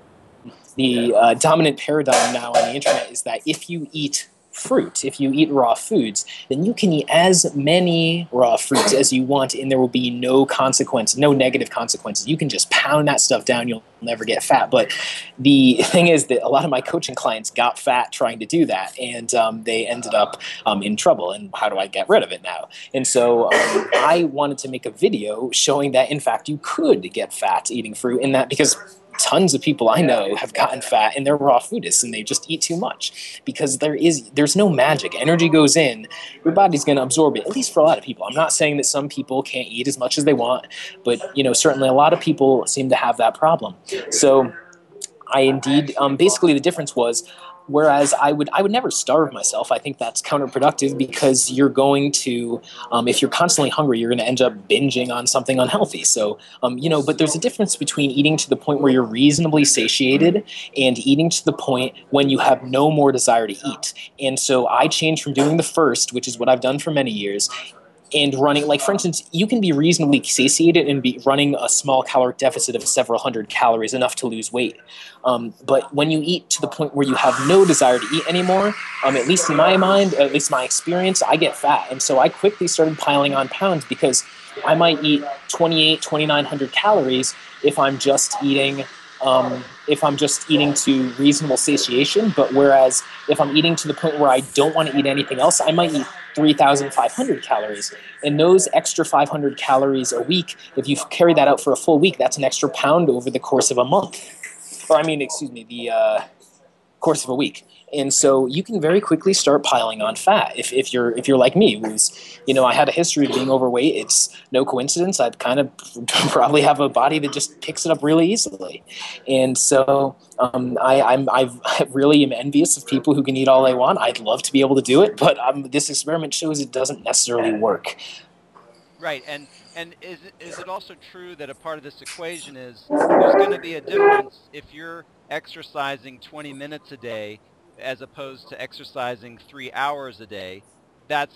dominant paradigm now on the internet is that if you eat fruit, if you eat raw foods, then you can eat as many raw fruits as you want and there will be no consequence, no negative consequences. You can just pound that stuff down, you'll never get fat. But the thing is that a lot of my coaching clients got fat trying to do that, and they ended up in trouble. And how do I get rid of it now? And so I wanted to make a video showing that, in fact, you could get fat eating fruit, and that because tons of people I know have gotten fat and they're raw foodists and they just eat too much because there's no magic. Energy goes in, your body's going to absorb it, at least for a lot of people. I'm not saying that some people can't eat as much as they want, but certainly a lot of people seem to have that problem. So I indeed, basically the difference was, whereas I would never starve myself. I think that's counterproductive because you're going to, if you're constantly hungry, you're going to end up binging on something unhealthy. So, but there's a difference between eating to the point where you're reasonably satiated and eating to the point when you have no more desire to eat. And so I changed from doing the first, which is what I've done for many years, and running, like for instance, you can be reasonably satiated and be running a small caloric deficit of several hundred calories, enough to lose weight. But when you eat to the point where you have no desire to eat anymore, at least in my mind, at least my experience, I get fat. And so I quickly started piling on pounds because I might eat 2,900 calories if I'm just eating to reasonable satiation. But whereas if I'm eating to the point where I don't want to eat anything else, I might eat 3,500 calories. And those extra 500 calories a week, if you carry that out for a full week, that's an extra pound over the course of a month. The course of a week. And so you can very quickly start piling on fat if you're like me, who's, I had a history of being overweight. It's no coincidence. I'd kind of probably have a body that just picks it up really easily. And so I really am envious of people who can eat all they want. I'd love to be able to do it, but this experiment shows it doesn't necessarily work. Right, and is it also true that a part of this equation is there's going to be a difference if you're exercising 20 minutes a day as opposed to exercising 3 hours a day? That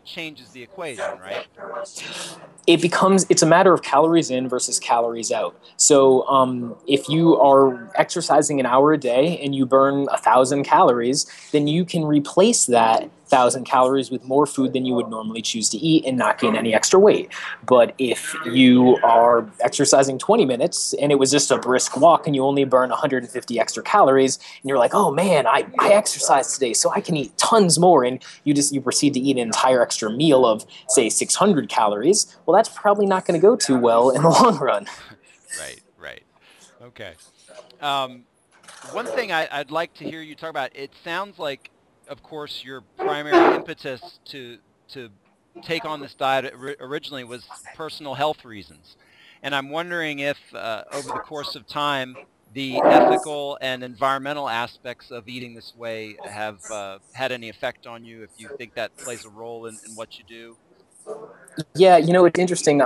changes the equation, right? It's a matter of calories in versus calories out. So if you are exercising an hour a day and you burn 1,000 calories, then you can replace that 1,000 calories with more food than you would normally choose to eat and not gain any extra weight. But if you are exercising 20 minutes and it was just a brisk walk and you only burn 150 extra calories and you're like, oh man, I exercised today so I can eat tons more, and you proceed to eat an entire extra meal of, say, 600 calories, well, that's probably not going to go too well in the long run. Right. Okay. One thing I'd like to hear you talk about, it sounds like, of course, your primary impetus to take on this diet originally was personal health reasons. And I'm wondering if over the course of time, the ethical and environmental aspects of eating this way have had any effect on you, if you think that plays a role in what you do. Yeah, it's interesting.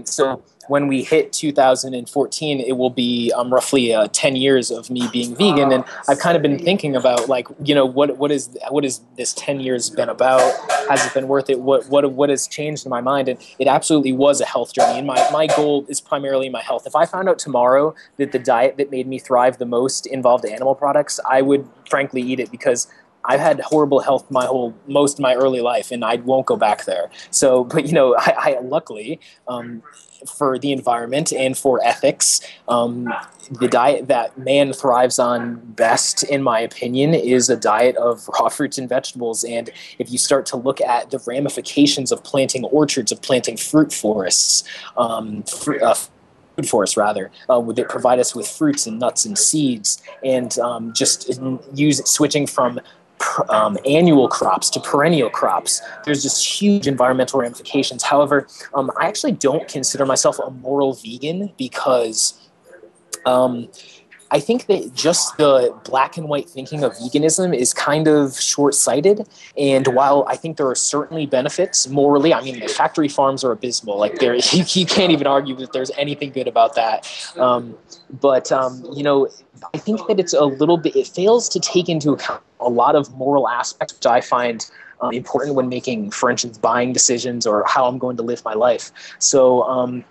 So when we hit 2014, it will be roughly 10 years of me being vegan, and I've kind of been thinking about what is this 10 years been about? Has it been worth it? What has changed in my mind? And it absolutely was a health journey, and my goal is primarily my health. If I found out tomorrow that the diet that made me thrive the most involved animal products, I would frankly eat it, because I've had horrible health most of my early life, and I won't go back there. So, but I luckily, for the environment and for ethics, the diet that man thrives on best, in my opinion, is a diet of raw fruits and vegetables. And if you start to look at the ramifications of planting orchards, of planting fruit forests, food forests rather, that provide us with fruits and nuts and seeds, and switching from annual crops to perennial crops, there's just huge environmental ramifications. However, I actually don't consider myself a moral vegan, because I think that just the black and white thinking of veganism is kind of short-sighted. And while I think there are certainly benefits morally, I mean, the factory farms are abysmal. Like there, you can't even argue that there's anything good about that. You know, I think that it's a little bit, it fails to take into account a lot of moral aspects, which I find important when making, for instance, buying decisions or how I'm going to live my life. So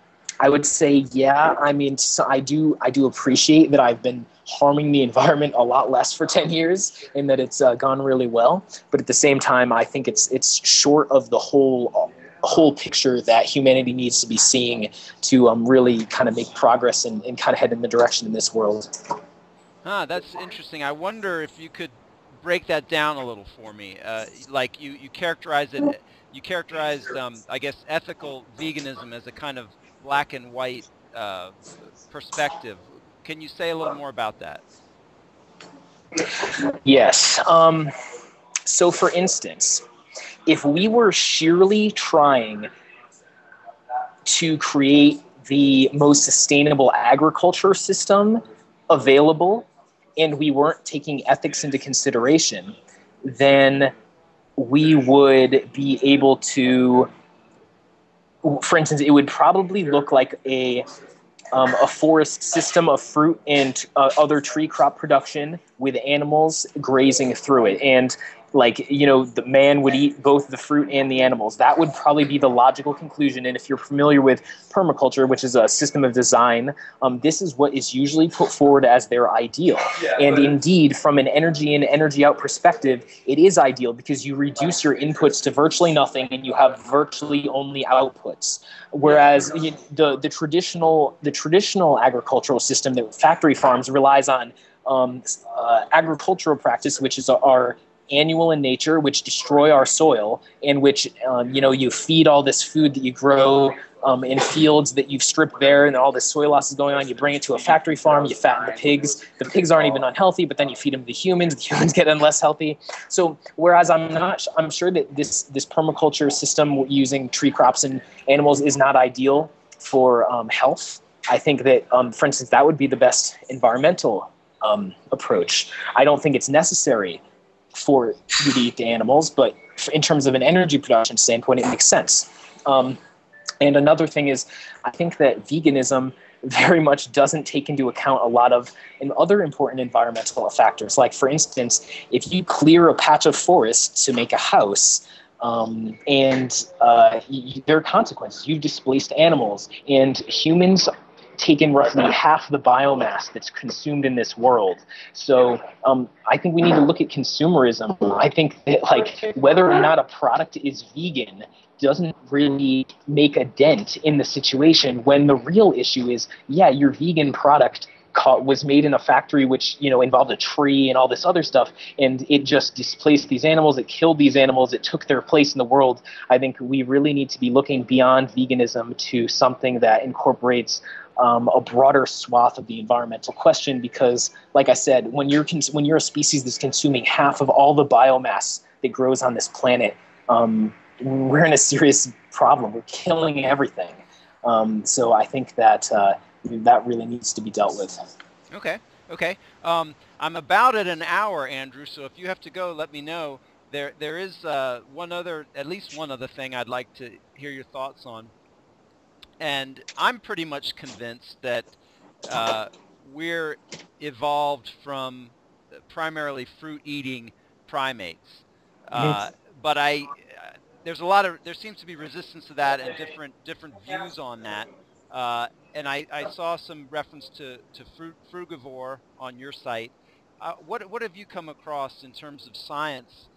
I would say, yeah, I mean, so I do appreciate that I've been harming the environment a lot less for 10 years and that it's gone really well. But at the same time, I think it's short of the whole picture that humanity needs to be seeing to really kind of make progress and kind of head in the direction in this world. That's interesting. I wonder if you could break that down a little for me. Like you characterize it, you characterized, I guess, ethical veganism as a kind of black and white perspective. Can you say a little more about that? Yes. So for instance, if we were sheerly trying to create the most sustainable agriculture system available and we weren't taking ethics into consideration, then we would be able to, for instance, it would probably look like a forest system of fruit and other tree crop production with animals grazing through it. And like, you know, the man would eat both the fruit and the animals. That would probably be the logical conclusion. And if you're familiar with permaculture, which is a system of design, this is what is usually put forward as their ideal. And indeed, from an energy in, energy out perspective, it is ideal because you reduce your inputs to virtually nothing and you have virtually only outputs. Whereas the traditional agricultural system that factory farms relies on agricultural practice, which is our annual in nature, which destroy our soil, and which you feed all this food that you grow in fields that you've stripped bare, and all this soil loss is going on. You bring it to a factory farm, you fatten the pigs. The pigs aren't even unhealthy, but then you feed them to the humans get less healthy. So whereas I'm sure that this permaculture system using tree crops and animals is not ideal for health. I think that, for instance, that would be the best environmental approach. I don't think it's necessary for you to eat the animals, but in terms of an energy production standpoint, it makes sense. And another thing is, I think that veganism very much doesn't take into account a lot of other important environmental factors. Like, for instance, if you clear a patch of forest to make a house, there are consequences. You've displaced animals, and humans take in roughly half the biomass that's consumed in this world. So I think we need to look at consumerism. I think that, like, whether or not a product is vegan doesn't really make a dent in the situation, when the real issue is, yeah, your vegan product was made in a factory which, involved a tree and all this other stuff, and it just displaced these animals, it killed these animals, it took their place in the world. I think we really need to be looking beyond veganism to something that incorporates a broader swath of the environmental question, because, like I said, when you're a species that's consuming half of all the biomass that grows on this planet, we're in a serious problem. We're killing everything. So I think that that really needs to be dealt with. Okay. I'm about at an hour, Andrew, so if you have to go, let me know. There is at least one other thing I'd like to hear your thoughts on. And I'm pretty much convinced that we're evolved from primarily fruit-eating primates. But there seems to be resistance to that and different views on that. And I saw some reference to frugivore on your site. What have you come across in terms of science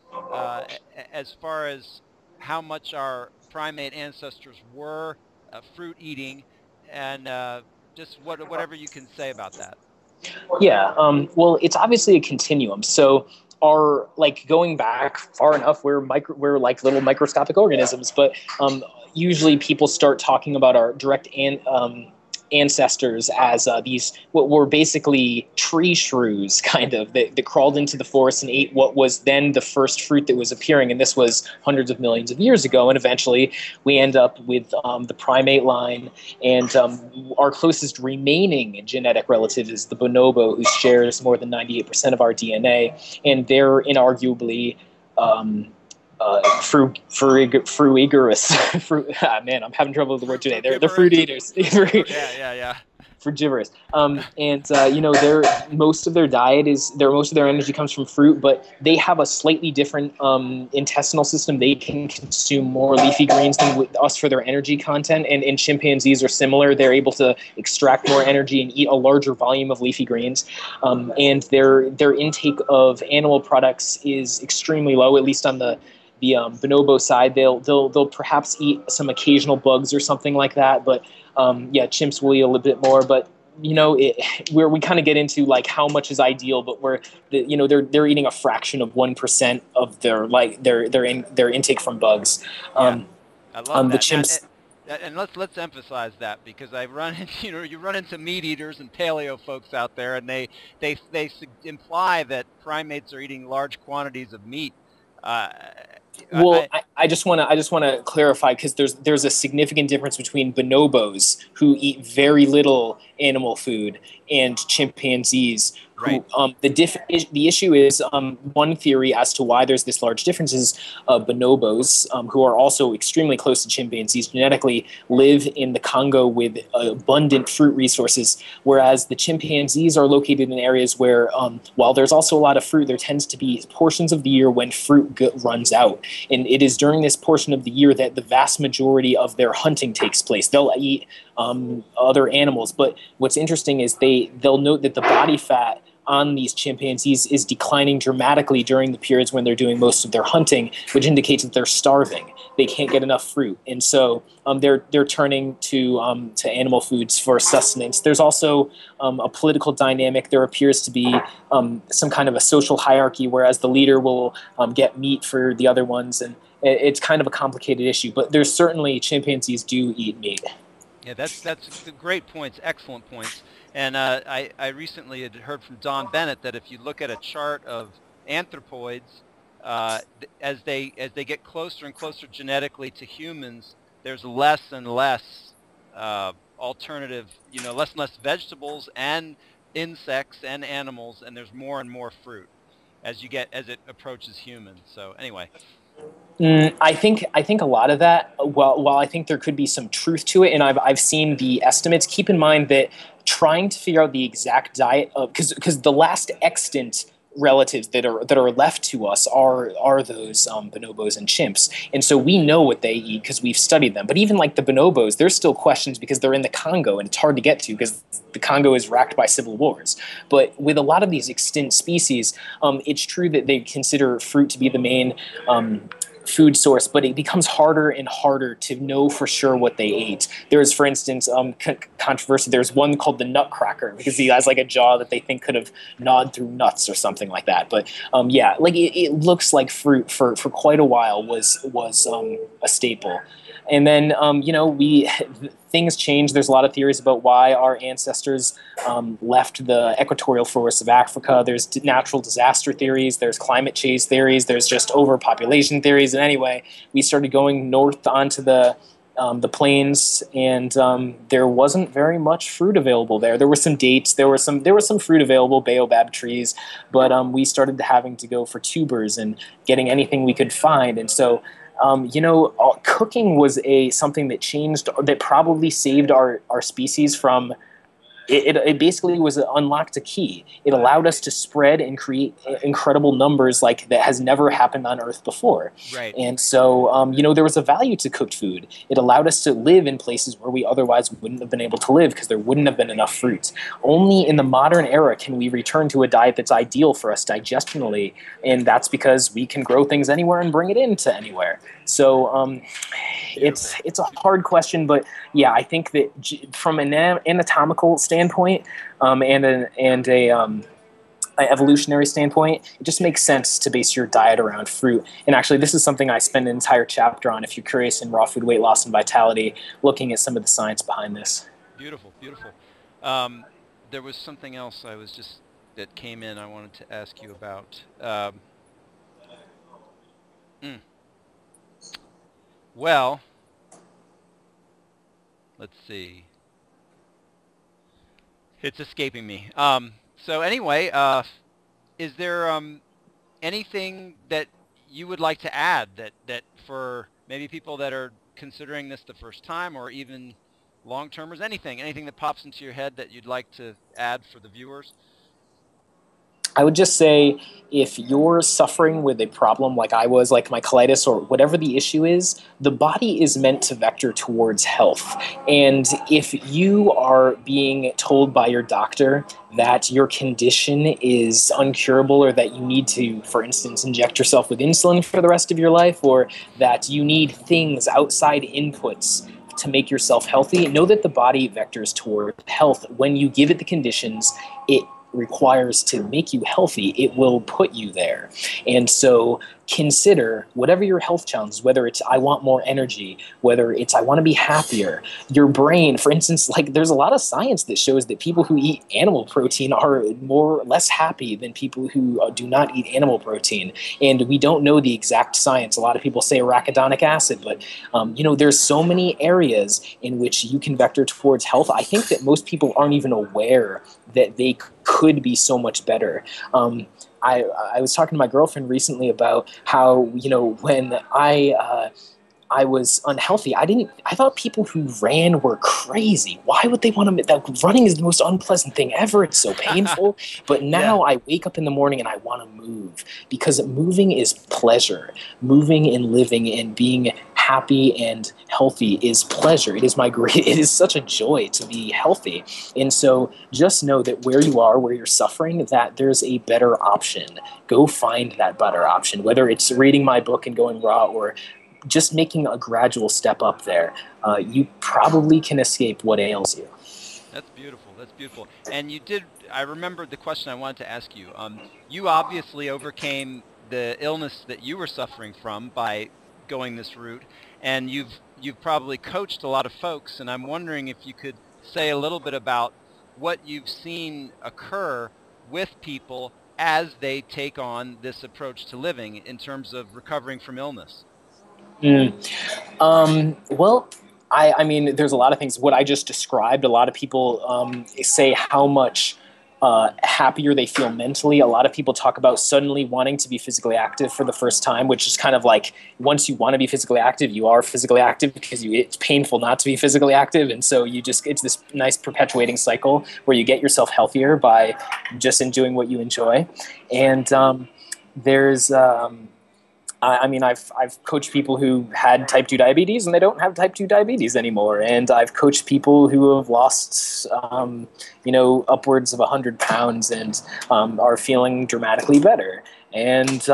as far as how much our primate ancestors were fruit eating, and just whatever you can say about that? Yeah, well, it's obviously a continuum. So going back far enough, we're like little microscopic organisms, but usually people start talking about our direct ancestors as these what were basically tree shrews, kind of, that crawled into the forest and ate what was then the first fruit that was appearing, and this was hundreds of millions of years ago. And eventually we end up with the primate line, and our closest remaining genetic relative is the bonobo, who shares more than 98% of our DNA, and they're inarguably frugivorous. Man, I'm having trouble with the word today. They're fruit eaters. Yeah. Frugivorous. Most of their diet most of their energy comes from fruit, but they have a slightly different intestinal system. They can consume more leafy greens than with us for their energy content, and chimpanzees are similar. They're able to extract more energy and eat a larger volume of leafy greens, and their intake of animal products is extremely low, at least on the bonobo side. They'll perhaps eat some occasional bugs or something like that, but chimps will eat a little bit more. But where we kind of get into like how much is ideal, but they're eating a fraction of 1% of their intake from bugs. I love the that. chimps. And let's emphasize that, because I run into, you run into meat eaters and paleo folks out there, and they imply that primates are eating large quantities of meat. I just want to clarify, because there's a significant difference between bonobos, who eat very little animal food, and chimpanzees. Right. The issue is one theory as to why there's this large difference is bonobos, who are also extremely close to chimpanzees genetically, live in the Congo with abundant fruit resources, whereas the chimpanzees are located in areas where, while there's also a lot of fruit, there tends to be portions of the year when fruit runs out, and it is during this portion of the year that the vast majority of their hunting takes place. They'll eat other animals, but what's interesting is they'll note that the body fat on these chimpanzees is declining dramatically during the periods when they're doing most of their hunting, which indicates that they're starving. They can't get enough fruit, and so they're turning to animal foods for sustenance. There's also a political dynamic. There appears to be some kind of a social hierarchy, whereas the leader will get meat for the other ones, and it's kind of a complicated issue. But there's certainly chimpanzees do eat meat. Yeah, that's great points, excellent points. And I recently had heard from Don Bennett that if you look at a chart of anthropoids, as they get closer and closer genetically to humans, there's less and less alternative, less and less vegetables and insects and animals, and there's more and more fruit as it approaches humans. So anyway. I think a lot of that, while I think there could be some truth to it, and I've seen the estimates. Keep in mind that trying to figure out the exact diet of, because the last extant relatives that are left to us are those bonobos and chimps, and so we know what they eat because we've studied them. But even like the bonobos, there's still questions because they're in the Congo and it's hard to get to because the Congo is racked by civil wars. But with a lot of these extinct species, it's true that they consider fruit to be the main food source, but it becomes harder and harder to know for sure what they ate. There's, for instance, controversy. There's one called the nutcracker because he has like a jaw that they think could have gnawed through nuts or something like that. But it looks like fruit for quite a while was a staple. And then, things change. There's a lot of theories about why our ancestors left the equatorial forests of Africa. There's natural disaster theories. There's climate change theories. There's just overpopulation theories. And anyway, we started going north onto the plains, and there wasn't very much fruit available there. There were some dates. There was some fruit available, baobab trees, but we started having to go for tubers and getting anything we could find. And so cooking was something that changed, that probably saved our species from. It basically unlocked a key. It allowed us to spread and create incredible numbers like that has never happened on Earth before. Right. And so, there was a value to cooked food. It allowed us to live in places where we otherwise wouldn't have been able to live because there wouldn't have been enough fruit. Only in the modern era can we return to a diet that's ideal for us digestionally, and that's because we can grow things anywhere and bring it into anywhere. So it's a hard question, but yeah, I think that from an anatomical standpoint and a evolutionary standpoint, it just makes sense to base your diet around fruit. And actually, this is something I spend an entire chapter on if you're curious in raw food weight loss and vitality, looking at some of the science behind this. Beautiful, beautiful. Um, there was something else that came in I wanted to ask you about. Mm, well, let's see. It's escaping me. So anyway, is there anything that you would like to add that for maybe people that are considering this the first time or even long-termers, anything that pops into your head that you'd like to add for the viewers? I would just say if you're suffering with a problem like I was, like my colitis or whatever the issue is, the body is meant to vector towards health. And if you are being told by your doctor that your condition is uncurable or that you need to, for instance, inject yourself with insulin for the rest of your life, or that you need things, outside inputs to make yourself healthy, know that the body vectors toward health. When you give it the conditions it requires to make you healthy, it will put you there. And so consider whatever your health challenge is, whether it's I want more energy, whether it's I want to be happier. Your brain, for instance, like there's a lot of science that shows that people who eat animal protein are less happy than people who do not eat animal protein. And we don't know the exact science. A lot of people say arachidonic acid, but there's so many areas in which you can vector towards health. I think that most people aren't even aware that they could be so much better. I was talking to my girlfriend recently about how, when I was unhealthy, I thought people who ran were crazy. Why would they want to? That running is the most unpleasant thing ever. It's so painful. But Yeah. now I wake up in the morning and I want to move, because moving is pleasure. Moving and living and being happy and healthy is pleasure. It is such a joy to be healthy. And so just know that where you are, where you're suffering, that there's a better option. Go find that better option, whether it's reading my book and going raw or just making a gradual step up there. You probably can escape what ails you. That's beautiful. That's beautiful. And I remembered the question I wanted to ask you. You obviously overcame the illness that you were suffering from by going this route, and you've probably coached a lot of folks, and I'm wondering if you could say a little bit about what you've seen occur with people as they take on this approach to living in terms of recovering from illness. Mm. Well, I mean, there's a lot of things. What I just described, a lot of people say how much happier they feel mentally. A lot of people talk about suddenly wanting to be physically active for the first time, which is kind of like once you want to be physically active, you are physically active because it's painful not to be physically active. And so it's this nice perpetuating cycle where you get yourself healthier by just enjoying what you enjoy. And there's I mean, I've coached people who had type 2 diabetes and they don't have type 2 diabetes anymore. And I've coached people who have lost, upwards of 100 pounds and are feeling dramatically better. And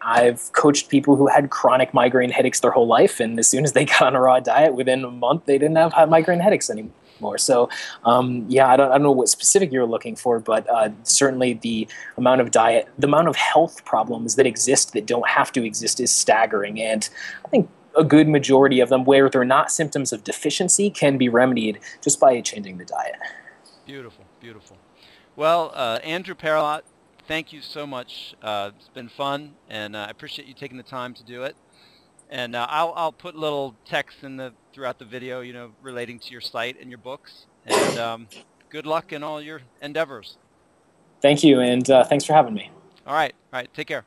I've coached people who had chronic migraine headaches their whole life. And as soon as they got on a raw diet, within a month, they didn't have migraine headaches anymore. So, I don't know what specific you're looking for, but certainly the amount of health problems that exist that don't have to exist is staggering. And I think a good majority of them, where they're not symptoms of deficiency, can be remedied just by changing the diet. Beautiful, beautiful. Well, Andrew Perlot, thank you so much. It's been fun, and I appreciate you taking the time to do it. And I'll put little text throughout the video, relating to your site and your books. And good luck in all your endeavors. Thank you, and thanks for having me. All right. Take care.